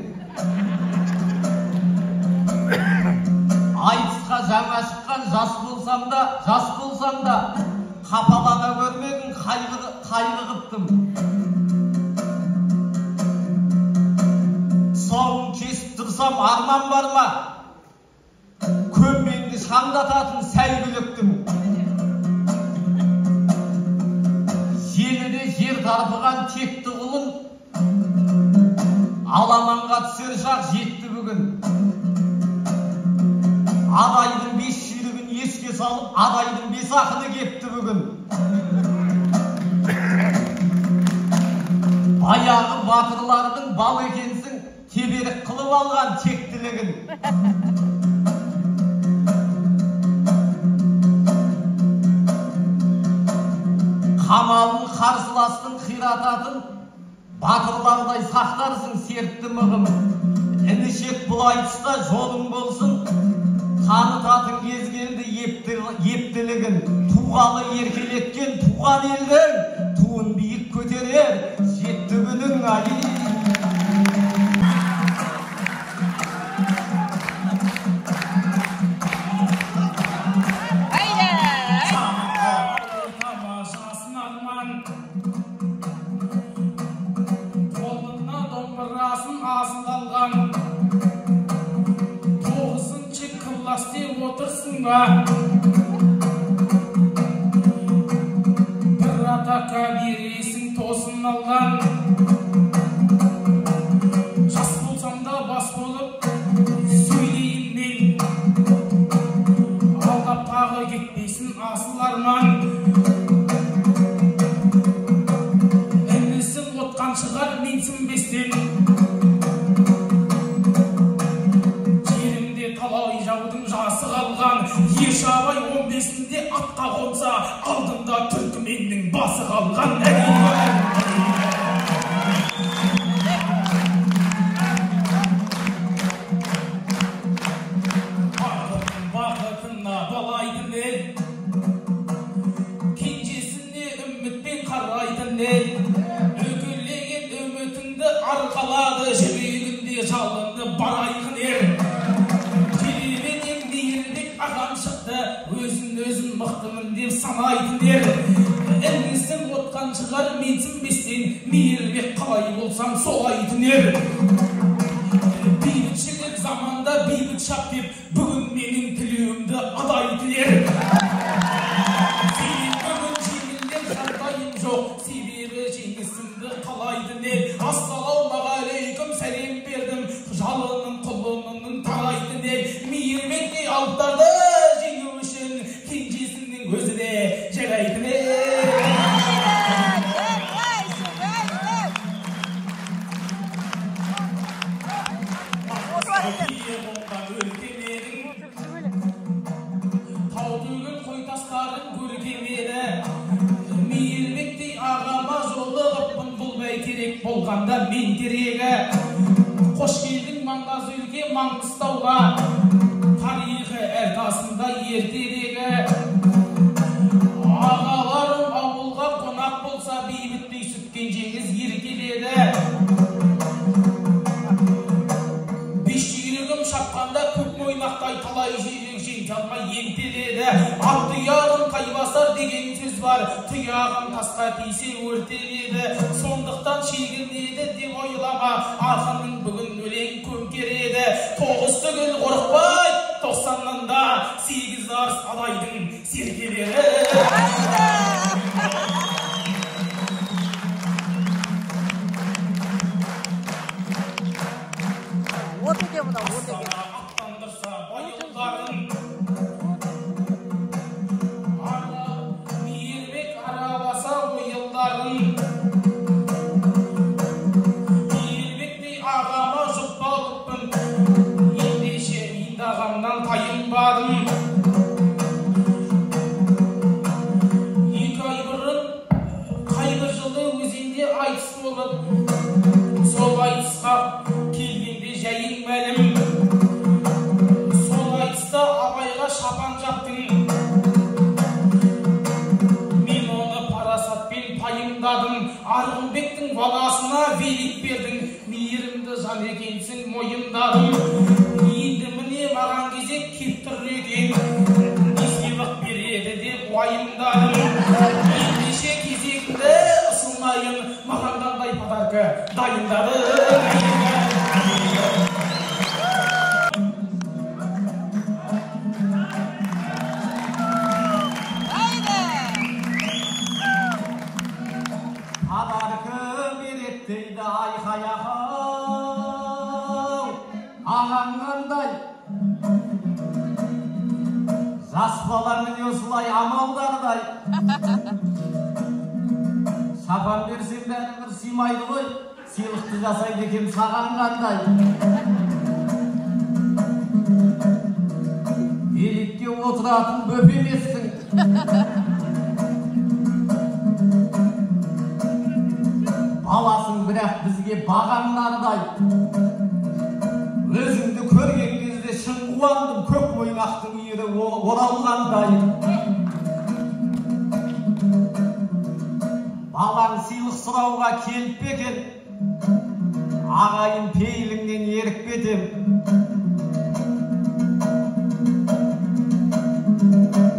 Айтысқа жаңа шыққан жас болсам да, қапалана көрмегін қайғы қыптым. Соңын кесіп тұрсам арман бар ма? Көмбеңді шаңдататын сәйгіліктің. Желіде жер тарпыған текті құлын, аламанға түсер шақ жетті бүгін. Адайдың 5 жүйрігін еске салып, адайдың 5 ақыны кепті бүгін. Баяғы батырлардың бал екенсің, теберік қылып алған тектілігін. Қамалын қарсыластың қирататын, батырлардай сақтарсың сертті мығым. Інішек бұл айтыста жолың болсын, танытатын кез келді ептілігін. Туғалы еркелеткен туған елдің, туын биік көтерер, жетті күнің айы. Бір атақа бересің тосын алған, жас болсам да бас болып сөйлейін мен. Алдап тағы кетпесін асыл арман, інісін отқан шығар менсінбестен. Жерімде талай жаудың жасы қалған, Ешабай 15-інде атқа қонса, алдында түркіменнің басы қалған. Бақытына балайтын ел, кенжесіне үмітпен қарайтын ел. Үкілеген үмітіңді арқалады, жүрегінде жалынды барайқын ер. Өзін мықтымын деп санайтын ер. Інісін отқан шығар менсінбестен, мейірбек қалай болсам солайтын ер. Бейбітшілік заманда бейбіт шап деп, бүгін менің тілеуімді адайтын ер. болғанда мен керегі. Қош келдің Маңғаз өлке Маңғыстауға, тарихы әр тасында ертедегі. Ағаларым ауылға қонақ болса, бейбіттей сүткен жеңіз еркеледі. Бешжүйрегім шапқанда көк мойнақтай талай жүйрек жеңе алмай ентеледі. Ат тұяғын қайбасар деген сөз бар, тұяғын тасқа тисе өртеледі. Сондықтан шегінеді деп ойлама, ақынның бүгін өлең көмкереді. 9 түгіл қорықпай, 90-нында 8 арыс алайдың сергелері. Аттандырса байылдарын, мейірбек араласа ойылдарын. Мейірбектей ағама жұппалыппын, ендеше индағамнан тайынбадым. 2 ай бұрын қайғы жылы өзенде айтыс болып, сол айтысқа келгенде жайың мәлім. Сол айтыста абайға шапан жаптың, мен оны парасатпен пайымдадым. Арғынбектің баласына велик бердің, мейірімді жан екенсің мойындадым. Енді міне маған кезек кеп тұр екен, не сыйлық береді деп уайымдадым. Ендеше кезегіңді ысылмайын, маған қандай подарка дайындадым. Дейді айқай-ақау, ағаң қандай? Жас бала міне осылай амалдардай. Шапан берсем бәрібір сыймайды ғой, сыйлықты жасайды екем саған қандай? Великке отыратын бөп емессің. Баласың, бірақ бізге бағаңнардай. Өзіңді көрген кезде шын қуандым, көк мойнақтың иірі оралғандай. Балаң сыйлық сұрауға келіп екен, ағайын пейіліңнен ерік бетем.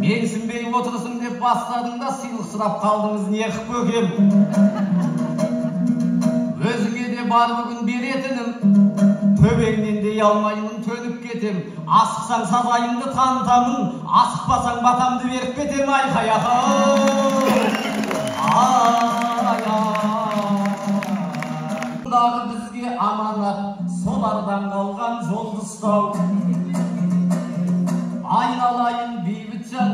Менсінбей отырысың деп бастадың да сыйлық сұрап қалдыңыз, не қып көкем? Өзіңе де бар бүгін беретінім, төбеңнен де алмаймын төніп кетем. Асықсаң сазайыңды танытамын, асықпасаң батамды беріп кетем. Дағы бізге аманат, солардан қалған жолды ұстау. Айналайын бейбіт жан,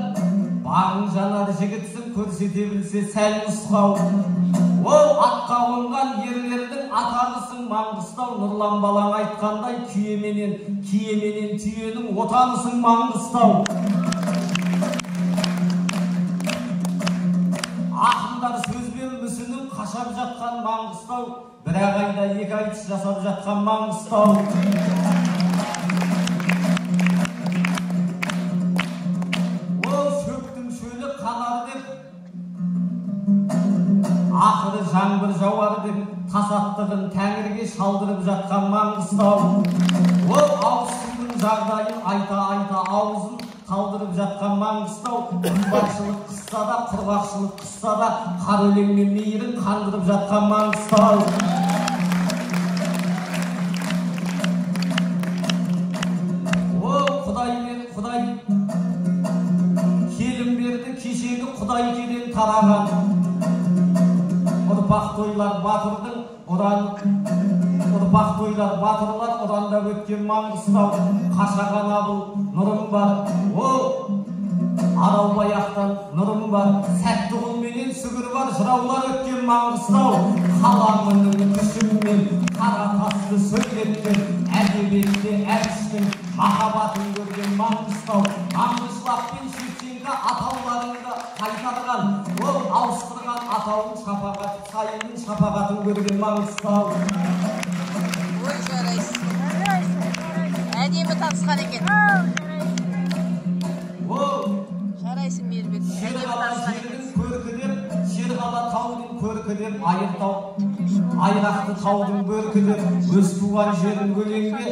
бағың жанар жігітсің, көрсете білсе сәл нұсқау. Ол атқа қонған ерлердің атанысың Маңғыстау. Нұрлан балаң айтқандай, киеменен түйенің отанысың Маңғыстау. Ақындар сөзбен мүсінін қашап жатқан Маңғыстау, бірақ айда 2 айтыс жасап жатқан Маңғыстау. Ол шөптің шөлі қанар деп, ақыры жаңбыр жауар деп, тасаттығын тәңірге шалдырып жатқан Маңғыстау. Ол ауызсудың жағдайын айта аузын талдырып жатқан Маңғыстау. Құрғақшылық қысса да, құрғақшылық қысса да, қар өлеңмен мейірін қандырып жатқан Маңғыстау. Ол құдай келін берді, кешегі құдай келен тараған. Ұрпақ тойлар батырдың, ұрпақ тойлар батырлар ұранда өткен Маңғыстау. Қашаған абыл нұрым бар, ол Аралбаяқтан нұрым бар, Сәттіғұл менен сүгір бар, жыраулар өткен Маңғыстау. Қаламының күшімен қара тасты сөйлеткен, әдебиетте әбіштің махаббатын көрген Маңғыстау. Маңғышлақ пен Шевченко атауларында қайтарған, ол ауыстырған ата тауын шапағат, сайының шапағатын көрген Маңғыстау. Ой, жарайсыз. Әдемі танысқан екен. Жарайсың Мейірбек. Шерғала жердің көркі деп, Шерғала таудың көркі деп, Айыртау, Айрақты таудың бөркі деп, өз туған жерін өлеңге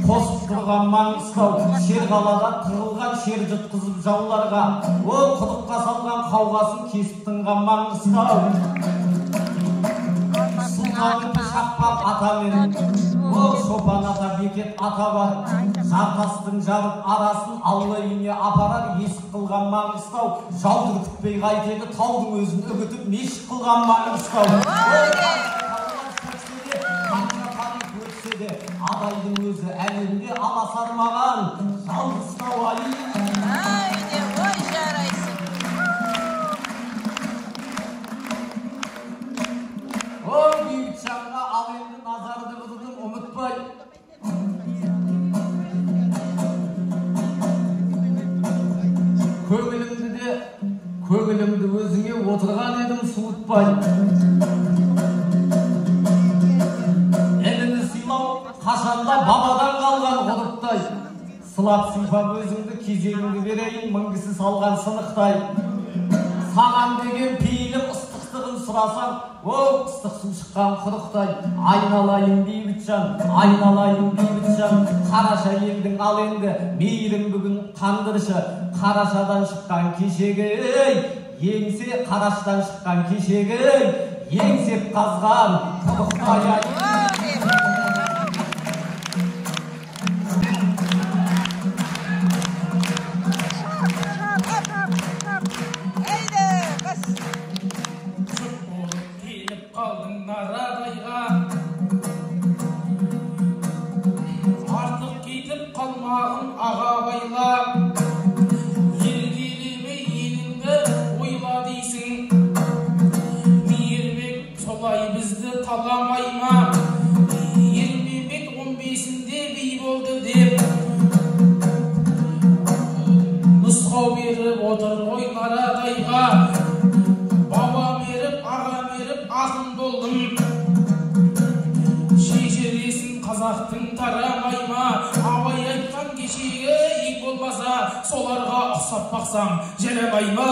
қосып тұрған Маңғыстау. Шерғалада тығылған шер жұтқызып жауларға, ол құдыққа салған қауғасын кесіп тынған Маңғыстау. Сұлтанымды шақпақ ата мен, ол шопан ата бекет ата бар. Жартастың жарып арасын алла үйіне апарар есік қылған Маңғыстау. Жаудыр күтпей қайтеді таудың өзін үгітіп мешіт қылған Маңғыстау. Адайдың өзі әлемде аласармаған Маңғыстау ай. Айде, ой, жарайсың. Ой, Бейбітжанға ал енді назарды бұдырдың ұмытпай. Көңілімді өзіңе отырған едім суытпай. Қашанда бабадан қалған ғұрыптай, сылап сыйпап өзіңді кезегіңді берейін мінгісі салған сынықтай. Саған деген пейілім ыстықтығын сұрасам, ол ыстық су шыққан құрықтай. Айналайын Бейбітжан, айналайын Бейбітжан, қараша елдің ал енді мейірім бүгін қандыршы. Қарашадан шыққан кешегі, еңсе қараштан шыққан кешегі, еңсеп қазған құрықтай ай. Артық кетіп қалмағын аға байла, елгелеме еліңді ойла дейсің. Мейірбек солай бізді таламай ма? Ермемет 15-інде бей болды деп нұсқау беріп отыр ғой Нарадайға. Баба меріп, аға меріп, ақын болдым. Шешересін қазақтың тарамай ма? Абай айтқан кешегі ек болмаса, соларға ұқсап бақсам жарамай ма?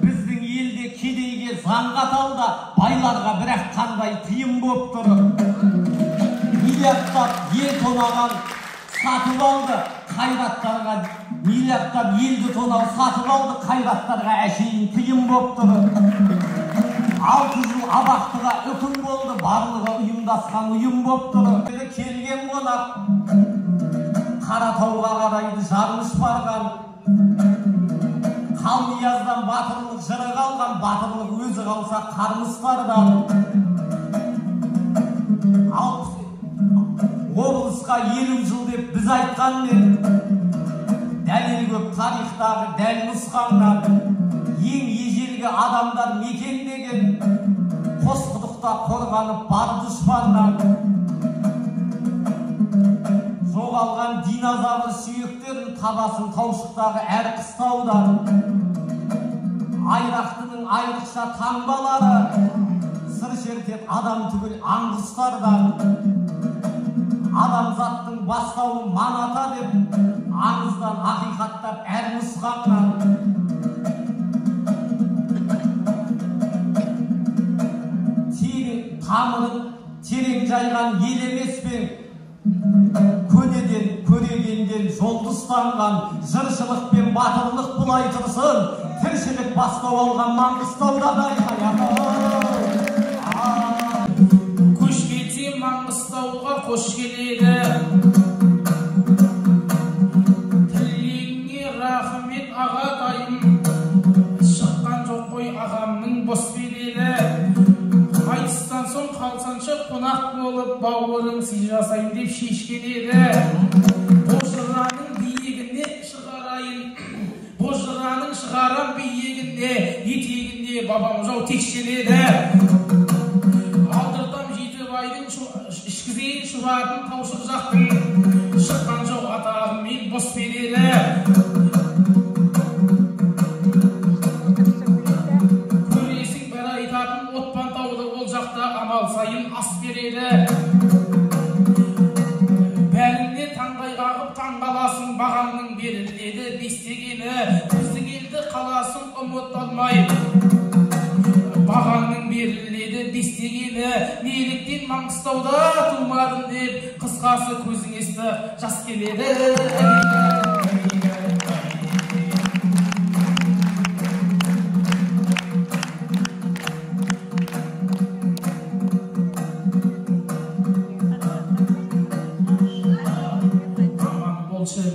Біздің елде кедейге заң қаталда, байларға бірақ қандай тыйым боп тұр. Миллиардтап ел тонаған сатып алды, қайраттарға миллиардтап елді тонау сатып алды, қайраттарға әшейін тыйым боп тұр. 6 жыл абақтыға үкім болды, барлығы ұйымдасқан ұйым боп тұр. Келген қонақ Қаратауға қарайды жармыш барған. Қалнияздан батырлық жыры қалған, батырлық өзі қалса қармыстардан. Облысқа 50 жыл деп біз айтқанмен, дәлел көп тарихтағы дәл нұсқаннан. Ең ежелгі адамдар мекендеген, Қосқұдықта қорғанып бар дұшпаннан. Жоғалған динозавр сүйектерін табасын таушықтағы әр қыстаудан. Айрақтының айрықша таңбалары сыр шертет адам түгіл аңғыстардан. Адамзаттың бастауы маната деп аңыздан ақиқаттап әр нұсқаннан. Тамырын терең жайған ел емес пен, көнеден көрегенден жолдыстанған жыршылық пен батырлық бұлай тұрсын, тіршілік бастау алған Маңғыстауда дайқаяғы. Көш келсе Маңғыстауға қош келеді, тілегіңе рахмет ағатайым. Шыққан жоқ қой ағамның бос береді. Айтыстан соң қалсанша қонақ болып бауырың сый жасайын деп шешкен еді. Бозжыраның биігіне шығарайын, бозжыраның шығарам биігіне, етегінде бабам жау текшен еді. Алдыртам Жетібайдың ішкізейін шұбатын таушық жақтың, шыққан жоқ атағым мен бос береді. талай қағып таң қаласың, бағаңның беріледі бестегені, күзі келді қаласың ұмыт алмай. Бағаңның беріледі бестегені, неліктен Маңғыстауда тумадым деп, қысқасы көзің есті жас келеді.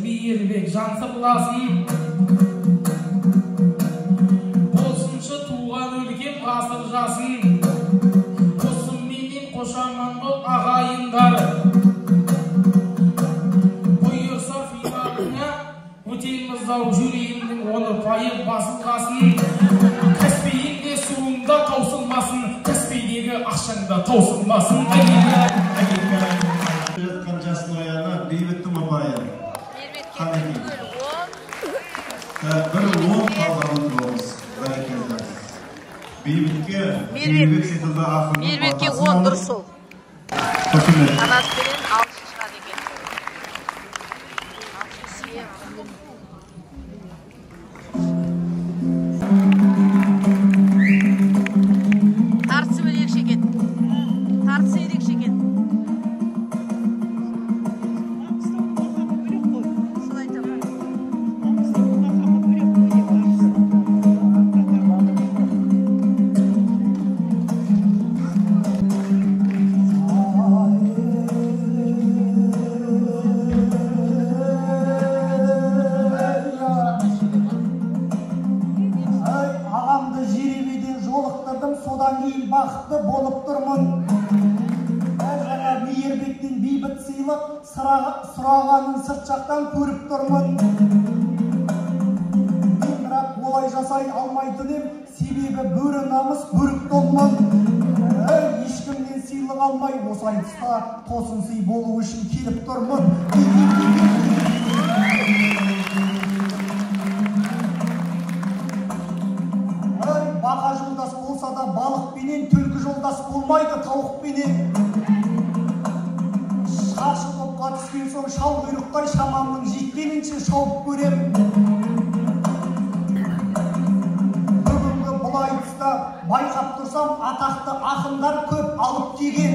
Мейірбек жан сырласын, болсыншы туған өлкем ғасыр жасын, қосым менен қошаман бол ағайындар. Бұйырса финалына өтеміз ау жүрегімнің оны пайып басылғасын. Каспийінде суыңда таусылмасын, Каспийдегі ақшаңда таусылмасын. Жасын аяна бейбіттің апайы бір 10 қалғанын болыңыз. Бейбітке бейбіт секілді ақырын Мейірбекке 10 дұрыс сол. Қанат берен 6 шығады екен. Тартысы ерекше екен. Тартысы ерекше екен. Содан кейін бақытты болып тұрмын. Жаңа Мейірбектен бейбіт сыйлық сұрағанын сырт жақтан көріп тұрмын. Мен бірақ олай жасай алмайтын ем, себебі бөрі намыс бөрік толмын. Ешкімнен сыйлық алмай осы айтыста тосын сый болу үшін келіп тұрмын. Бақа жолдас болса да балықпенен, түлкі жолдас болмайды тауықпенен. Шашы топқа түскен соң шал құйрықтай шамамның жеткенінше шауып көрем. Бүгінгі бұл айтыста байқап тұрсам, атақты ақындар көп алып кеген.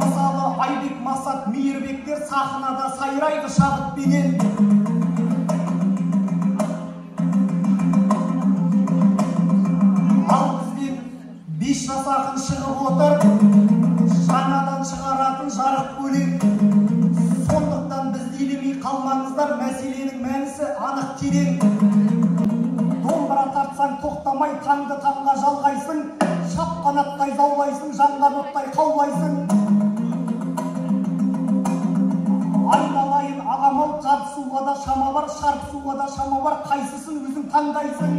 Мысалы Айбек, Масат, Мейірбектер сахнада сайрайды шабытпенен. Жасақын шығып отыр, жаңадан шығаратын жарық бөлек. Сондықтан бізді елемей қалмаңыздар, мәселенің мәнісі анық терең. Домбыра тартсаң тоқтамай таңды таңға жалғайсың, шап қанаттай заулайсың, жанған оттай қаулайсың. Айналайын ағамал, жартысуға да шама бар, шарпысуға да шама бар, қайсысын өзің таңдайсың.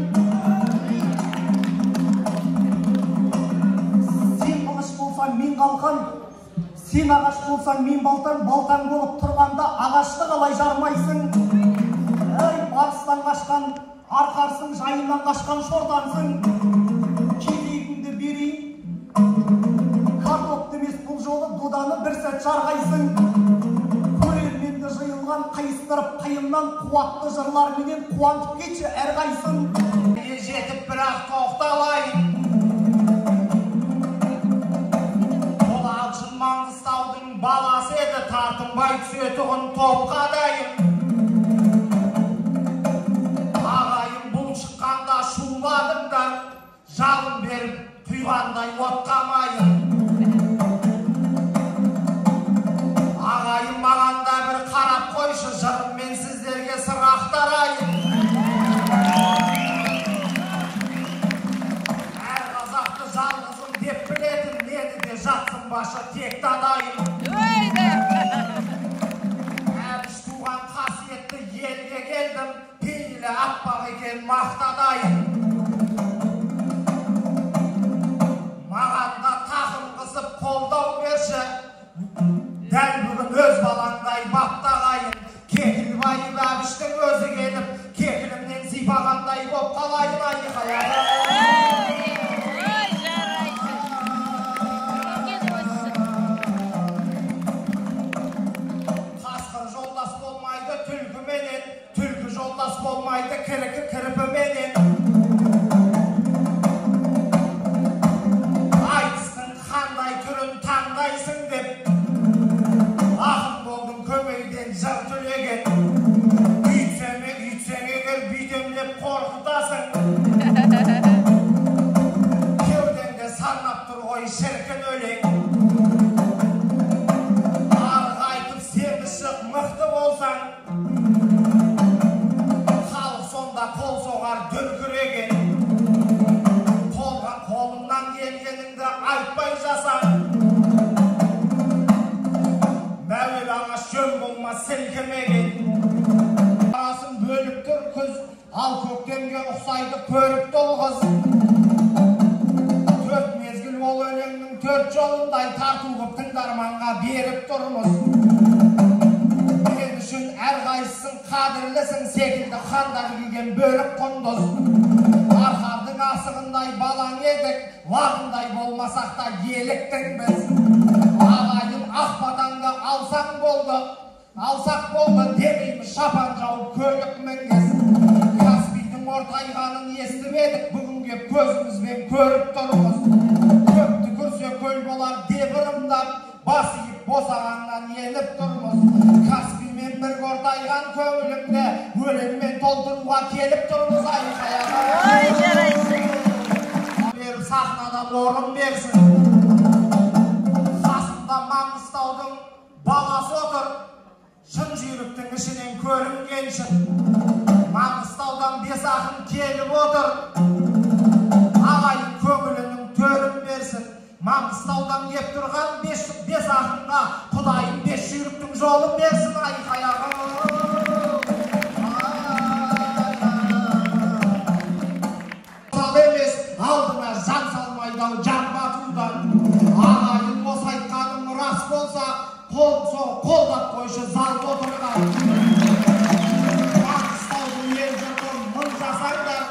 Мен қалқан, сен ағаш болсаң мен балтан, балтан болып тұрғанда ағашты қалай жармайсың. Батыстан қашқан арқарсың, жайынан қашқан шордансың. Кезегіңді берейін, картоп демес бұл жолы доданы бір сәт жарғайсың. Көрерменді жиылған қайыстырып қиыннан қуатты жырларменен қуантып кетші әрқайсың. Жетіп бірақ тоқталайын, Маңғыстаудың баласы еді, тартынбай түсетұғын топқа дайын. Ағайын бұл шыққанда шуладыңдар, жалын беріп құйғандай отқа майын. Ағайын мағанда бір қарап қойшы, жырыммен сіздерге сыр ақтарайын. Әр қазақты жалғызым деп білетін, нені де жатсын башы тек тадайын. Әбіш туған қасиетті елге келдім, пейілі аппақ екен мақтадайын. Маған да тақым қысып қолдау берші, дәл бүгін өз балаңдай баптағайын. Кекілбайып әбіштің өзі келіп, кекілімнен сипағандай боп қалайын айқаяды. жолдас болмайды түлкіменен, түлкі жолдас болмайды кірпіменен. Айтыстың қандай түрін таңдайсың деп, ақын болдың көмейден жыр түлеген. Үйтсең егер бүйтемлеп қорқытасың. Кеудеңде сарнап тұр ғой шіркін өлең. Арғы айтып сенді шық мықты болсаң, халық сонда қол соғар дүркіреген. Қолыңнан келгеніңді айтпай жасаң, мәуел ағаш жөн болмас сілкімеген. Арасын бөліп тұр күз, ал көктемге ұқсайды көріп толғыз. Төрт мезгіл ол өлеңнің төрт жолындай тартылып тыңдарманға беріп тұрмыз. Мен үшін әрқайсың қадірлісің секілді қандар киген бөрік құндыз. Арқардың асығындай балаң едік, лағындай болмасақ та еліктің біз. Ағайын ақ батанды алсақ болды демейміз шапан жауып көлік мінгіз. Каспийдің ортайғанын естіп едік, бүгінге көзімізбен көріп тұрмыз. Көпті көрсе көл болар деп ырымдап, бас иіп босағаннан еніп тұрмыз. Каспиймен бір ортайған көңілімді өлеңмен толтыруға келіп тұрмыз. Ой, жарайсың. Беріп сахнадан орын берсін. Қасымда Маңғыстаудың баласы отыр, шын жүйріктің ішінен көрінгеншін. Маңғыстаудан бес ақын келіп отыр, ағайын көңілінің төрін берсін. Маңғыстаудан кеп тұрған бес ақынға Құдайым бес жүйріктің жолын берсін. Айқаяғым сал емес, алдыңа жан салмайдау жан батудан. Ағайын осы айтқаным рас болса, қолдап қойшы залда отырған. Маңғыстаудың ел жұртын мың жасаңдар,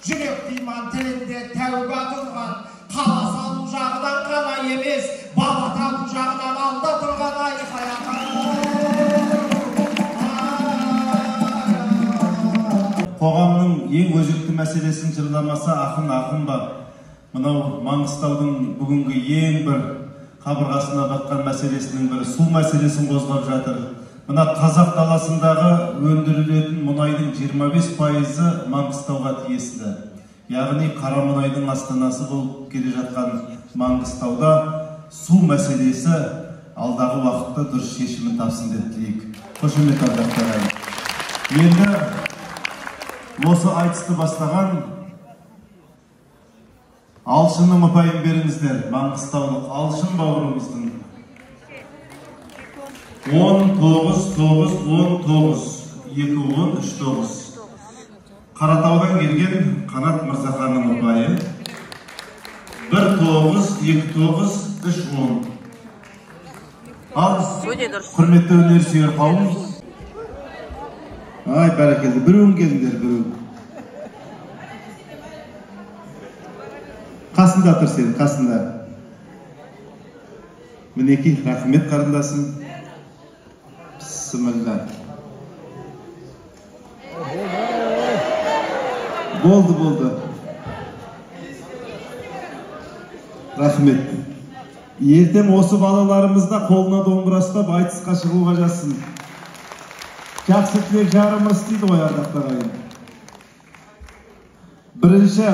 жүрек дейман тілінде тәуба тұрған. Қала салу жағынан ғана емес, бала табу жағынан алда тұрған. Айқаяқым қоғамның ең өзекті мәселесін жырламаса ақын бар. Мынау Маңғыстаудың бүгінгі ең бір қабырғасына батқан мәселесінің бірі су мәселесін қозғап жатыр. Мына қазақ даласындағы өндірілетін мұнайдың 25% Маңғыстауға тиесілі. Яғни қара мұнайдың астанасы болып келе жатқан Маңғыстауда су мәселесі алдағы уақытта дұрыс шешімін тапсын деп тілейік. Қошемет ардақтар. Енді осы айтысты бастаған Алшынның ұпайын беріңіздер. Маңғыстаулық Алшын бауырымыздың 19-9-19-2-10-3-9. Қаратаудан келген Қанат Мырзаханның ұпайы 1-9-2-9-3-10. Ал құрметті өнерсүйер қауым. Ай, бәрекелді. Біреуін келіңдер, біреуін. Қасында тұр сен, қасында. Мінеки, рахмет қарындасым. Бісміллә. Болды. Рахмет. Ертең осы балаларымызда қолына домбыра ұстап айтысқа шығуға жазсын. Жақсы тілек жарымыз дейді ғой ардақтар ағайын. Бірінші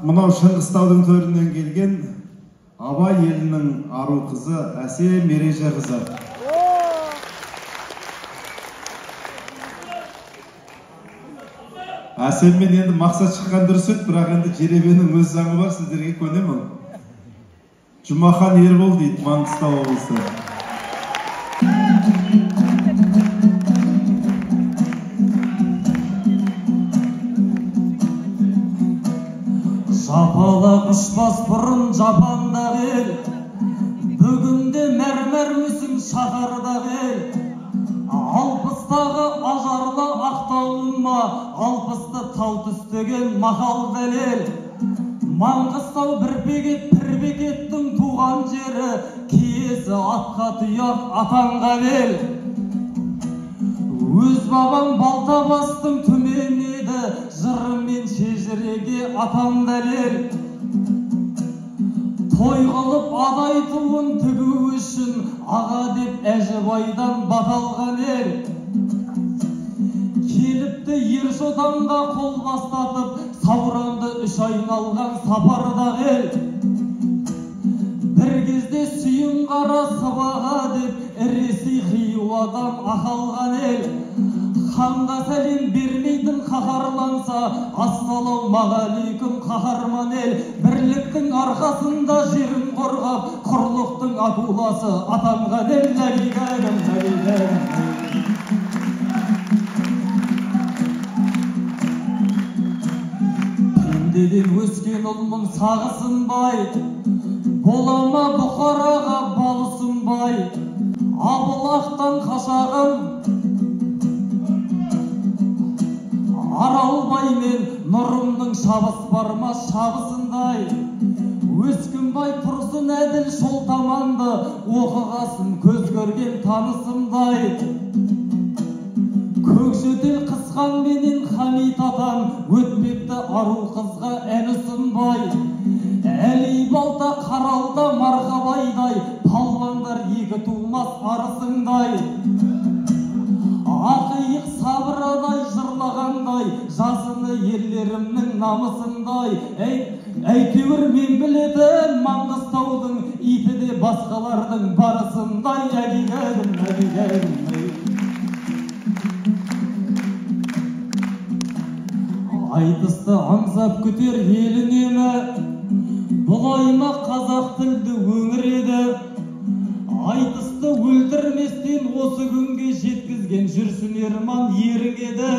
мынау Шыңғыстаудың төрінен келген Абай елінің ару қызы Әсем Мереже қызы. Әсеммен енді мақсат шыққан дұрыс еді, бірақ енді жеребенің өз заңы бар, сіздерге көнемін. Жұмахан Ербол дейді, Маңғыстау облысы. Жапалақ ұшпас бұрын жапанда бел, бүгінде мәрмәр мүсін шаһарда бел. Алпыстағы ажарлы ақтауыма, алпысты тау түстеген мақал дәлел. Маңғыстау бір бекет, пір бекеттің туған жері, иесі атқа тұяқ атанған ел. Өз бабам балта бастым түмен еді, жырымен шежіреге атам дәлел. Той қылып адай туын тігу үшін аға деп әжібайдан баталған ел. Келіпті ер жотанға қол бастатып, сауранды үш айналған сапардағы ел. Бір кезде сүйін қара сыбаға деп іресі Хиуадан ақалған ел. Ханға сәлем бермейтін қаһарланса, ассалаумағалейкум қаһарман ел. Бірліктің арқасында жерін қорғап, құрлықтың акуласы атанған ел. Нәбигәрім, нәбигәрім. Пендеден өскен ұлмын сағысынбай, болама Бұқараға балысынбай. Абылақтан қашағым Аралбай мен нұрымның шабыс барма шабысындай. Өскінбай тұрсын әділ шолтаманды, оқығасын көз көрген танысымдай. Көкшетел қысқан менен Хамит атам, өтпепті ару қызға ән ұсынбай. Әли балта қаралда марғабайдай, палуандар екі тумас арысыңдай. Ақиық сабырадай жырлағандай, жасыны ерлерімнің намысындай. Әйтеуір мен білетін Маңғыстаудың иті де басқалардың барысындай. Әгигәдім, әгигәдім. Айтысты аңсап күтер елінемі, бұлайма қазақ тілді өңір еді. Айтысты өлтірместен осы күнге жеткізген жүрсін Ерман ерің еді.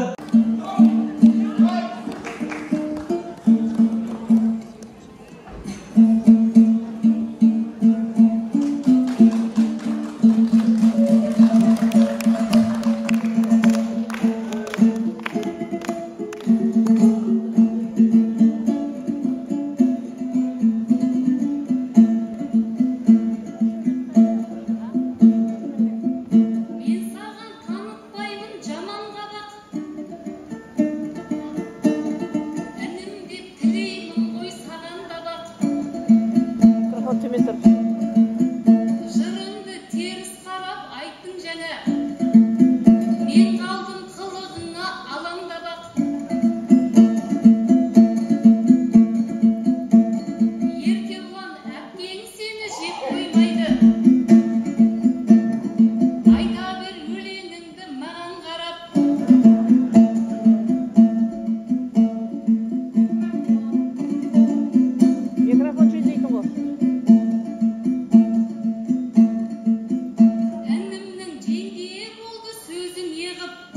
Жырыңды теріс қарап айттың және, мен қалдым қылығыңа алаңдап. Еркебұлан әпкең сені жеп қоймайды. Айта бер өлеңіңді маған қарап. Микрофон жөндейтін ғой. Әнімнің жеңгейі болды сөзін еғіп.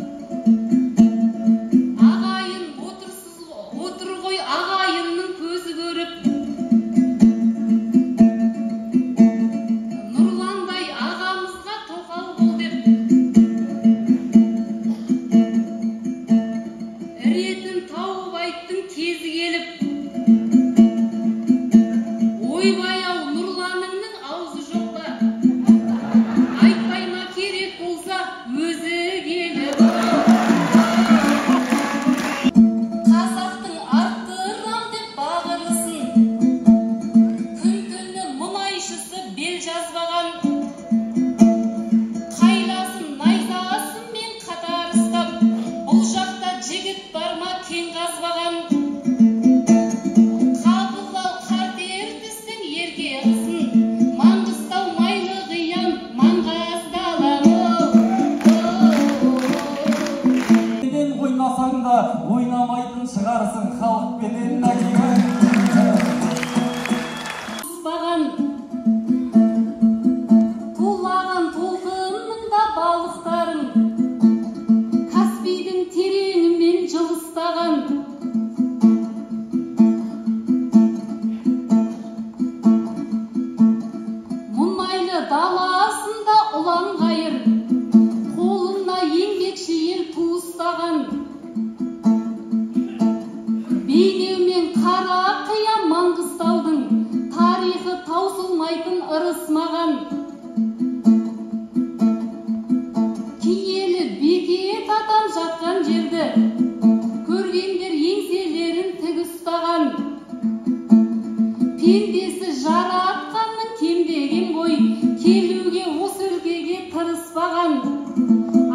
маған.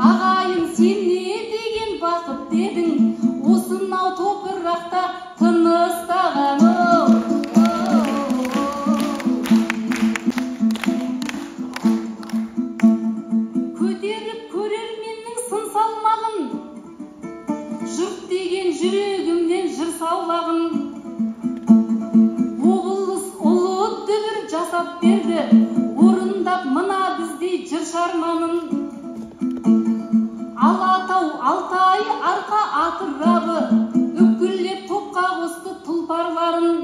Ағайын сен не деген бақыт дедің, осынау топырақта тыныстағаным. Көтеріп көрерменнің сын салмағын, жұрт деген жүрегімнен жыр саулағын. Облыс ұлы дүбір жасап берді, орындап мына біздей жыр шарманын. Алатау, Алтай, арқа атырабы, үкілеп топқа қосты тұлпарларын.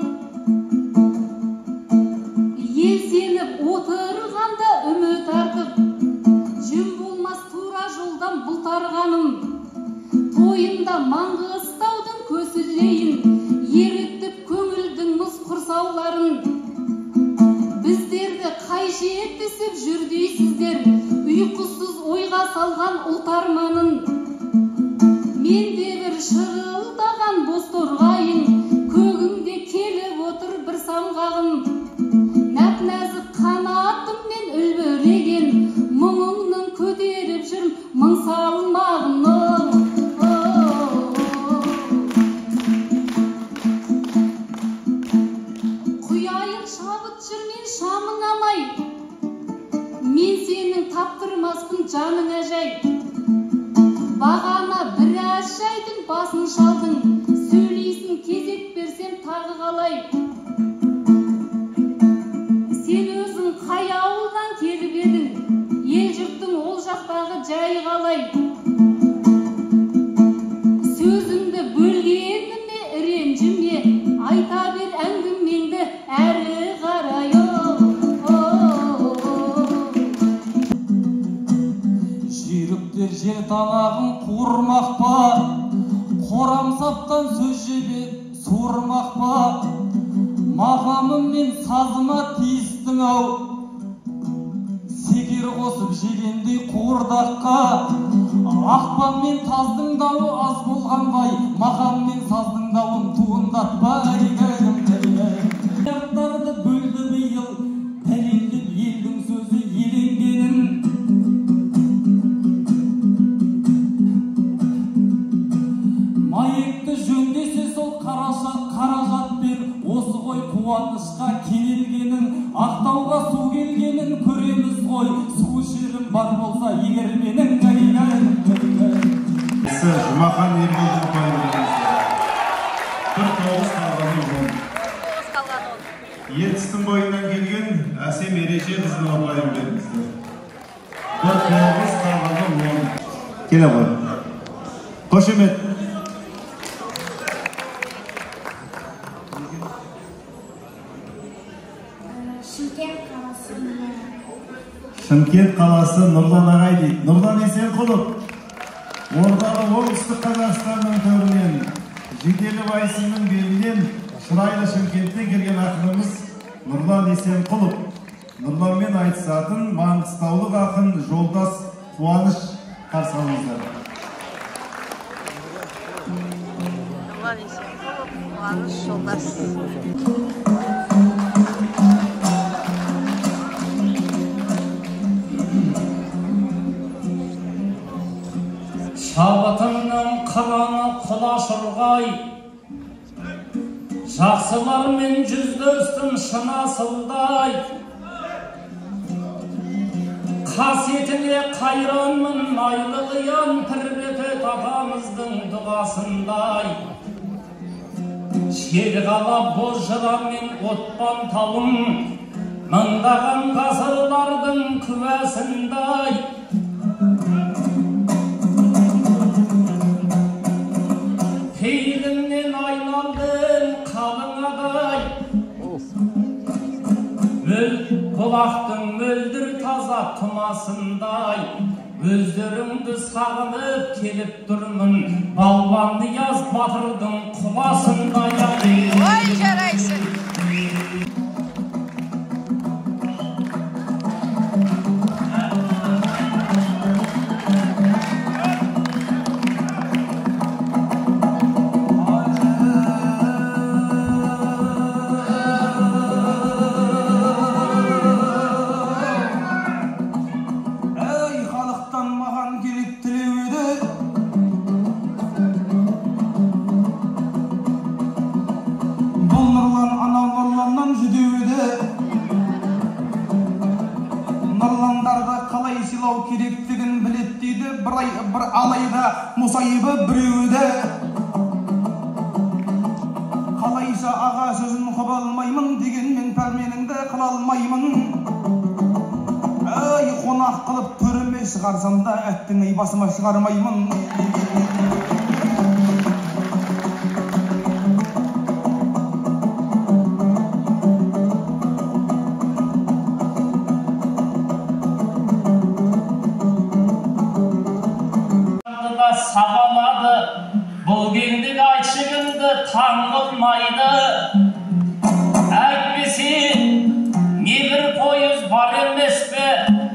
Елсеніп отырғанда үміт артып, жөн болмас тура жолдан бұлтарғаным. Тойында Маңғыстаудың көсілейін, ерітіп көңілдің мұз құрсауларын. Біздерді қай жетісіп жүрдейсіздер, ұйқысыз ойға салған ұлт арманын. Менде бір шырылдаған бос торғайын, көгімде келіп отыр бір самғағым. Нәп-нәзік қанатыммен үлбіреген, мұңыңның көтеріп жүр мың салмағын. Құяйын шабыт жүрмен шамың амай, мен сенің таптырмаспын жаның әжай. Бағана біраз жайдың басын шалдың, сөйлейсің кезек берсем тағы қалай. Сен өзің қай ауылдан келіп едің, ел жұрттың ол жақтағы жай қалай. Сөзіңді бөлгеніме ренжіме, айта бер әңгімеңді әрі қарай. Жүйріктер жер танағын қуырмақ па, қорамсаптан сөз жебе суырмақ па. Мағамым мен сазыма тиістің ау, секер қосып жегендей қуырдаққа. Ақпан мен таздың дауы аз болғанбай, мағам мен саздың дауын туындатпай. Аяқтарды бөлді биыл, дәлелдеп елдің сөзі еленгенін. Маекті жөндесе сол қаражат бер, осы ғой қуанышқа кенелгенін. Ақтауға су келгенін көреміз ғой, су ішерім бар болса егер менің. Жұмахан Ергелдің қойылығымыз. Бір тоғыз қалғаны жон. Ертістің бойынан келген әсем ереже біздің апайым беріңіздер. Бір тоғыз қалғаны жон. Келе ғой. Қошемет. Шымкент қаласы Нұрлан ағай дейді. Нұрлан Есенқұлов. Ордағы оңтүстік Қазақстанның төрінен, жеделі байсының белінен шырайлы Шымкентте келген ақынымыз Нұрлан Есенқұлов. Нұрланмен айтысатын маңғыстаулық ақын жолдас Қуаныш қарсы алыңыздар. Нұрлан Есенқұлов, Қуаныш жолдас. Шабытымның қыраны құлашырғай, жақсылармен жүздестім шын асылдай. Қасиетіне қайранмын айлы қиян, пірбетет атамыздың дұғасындай. Шер қала боз жырамен отпан талым, мыңдаған ғасырлардың куәсындай. Пейілімнен айналдым қалыңадай, бұлақтың мөлдір таза тұмасындай. Өздеріңді сағынып келіп тұрмын, балуанды яз батырдың құласындай. Ой, жарайсың! болмау керектігін білет дейді, бір алайда мұсайыбы біреуді. Қалайша аға сөзін құп алмаймын, дегенмен пәрменіңді қыла алмаймын. Ай, қонақ қылып төріме шығарсам да, әттің ай басыма шығармаймын. Сабалады, бұл кеңдік айтшығынды таң қылмайды. Әйтпесе, не бір пойыз бар емес пе,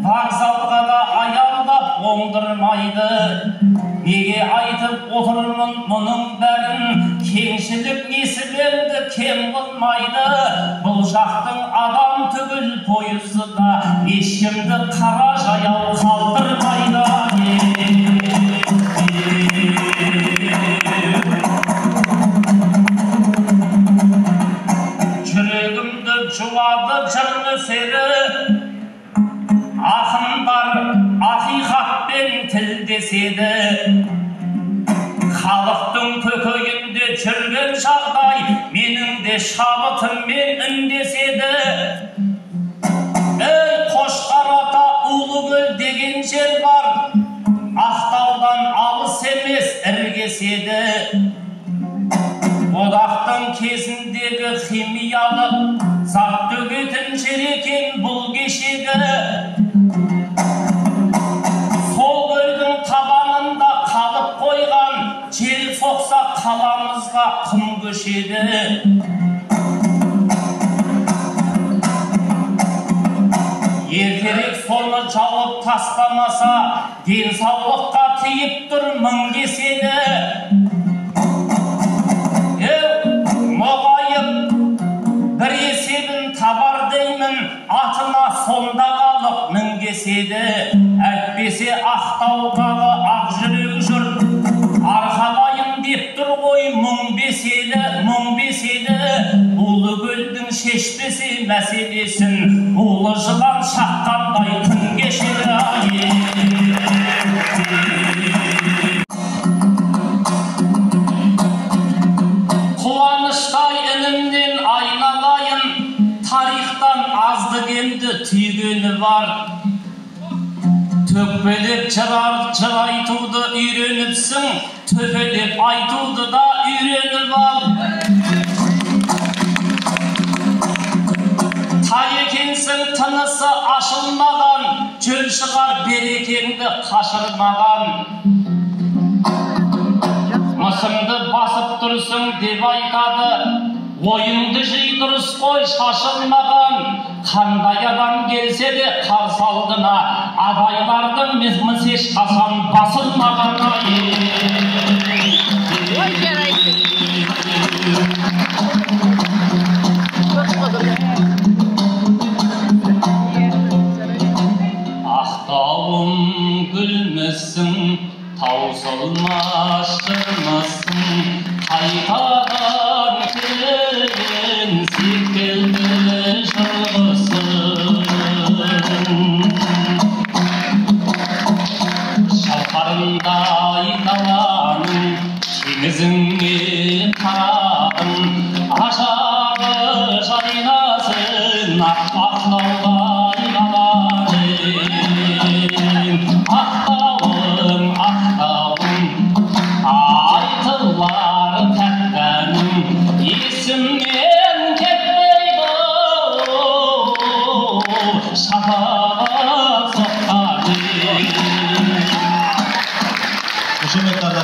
вокзалға да аялдап оңдырмайды. Неге айтып отырмын мұның бәрін, кеңшілік несібенді кем қылмайды. Бұл жақтың адам түгіл пойызы да, ешкімді қара жаяу қалдырмайды. Жүрегімді жуады жыр нөсері, ақындар ақиқатпен тілдеседі. Халықтың көкейінде жүрген жағдай, менің де шабытыммен үндеседі. Ей, Қошқар ата Ұлыкөл деген жер бар, Ақтаудан алыс емес іргеседі. Одақтың кезіндегі химиялық зат төгетін жер екен бұл кешегі. Сол көлдің табанында қалып қойған, жел соқса қаламызға құм көшеді. Ертерек соны жауып тастамаса, денсаулыққа тиіп тұр мың кеседі. Моғайып бір есебін табар деймін, атына сонда қалып мінгеседі. Әйтпесе Ақтаудағы ақ жүрек жұрт арқалайын деп тұр ғой, мұң беседі. Ұлыкөлдің шешпесе мәселесін, ұлы жылан шаққандай күн кешеді. Қуаныштай інімнен айналайын, тарихтан азды кемді түйгені бар. Төкпелеп жыр айтуды үйреніпсің, төпелеп айтуды да үйреніп ал. Тай екенсің, тынысы ашылмаған, жөн шығар берекеңді қашырмаған. Мысымды басып тұрсың деп айтады, ойыңды жи дұрыс қой шашылмаған. Қандай адам келсе де қарсы алдына, абайлардың міз ешқашан басылмаған. Ақтауым гүлмісің, таусылмас жырмысың, қайтадан келген секілді жырғысың. Шалқарындай даланың теңізіңе қарадым, ажары жайнасын Ақтаулай қаладың. Ақтауым, Ақтауым, айтылар тәттәнім, есімнен кетпейді шапағат соққан. Қошеметті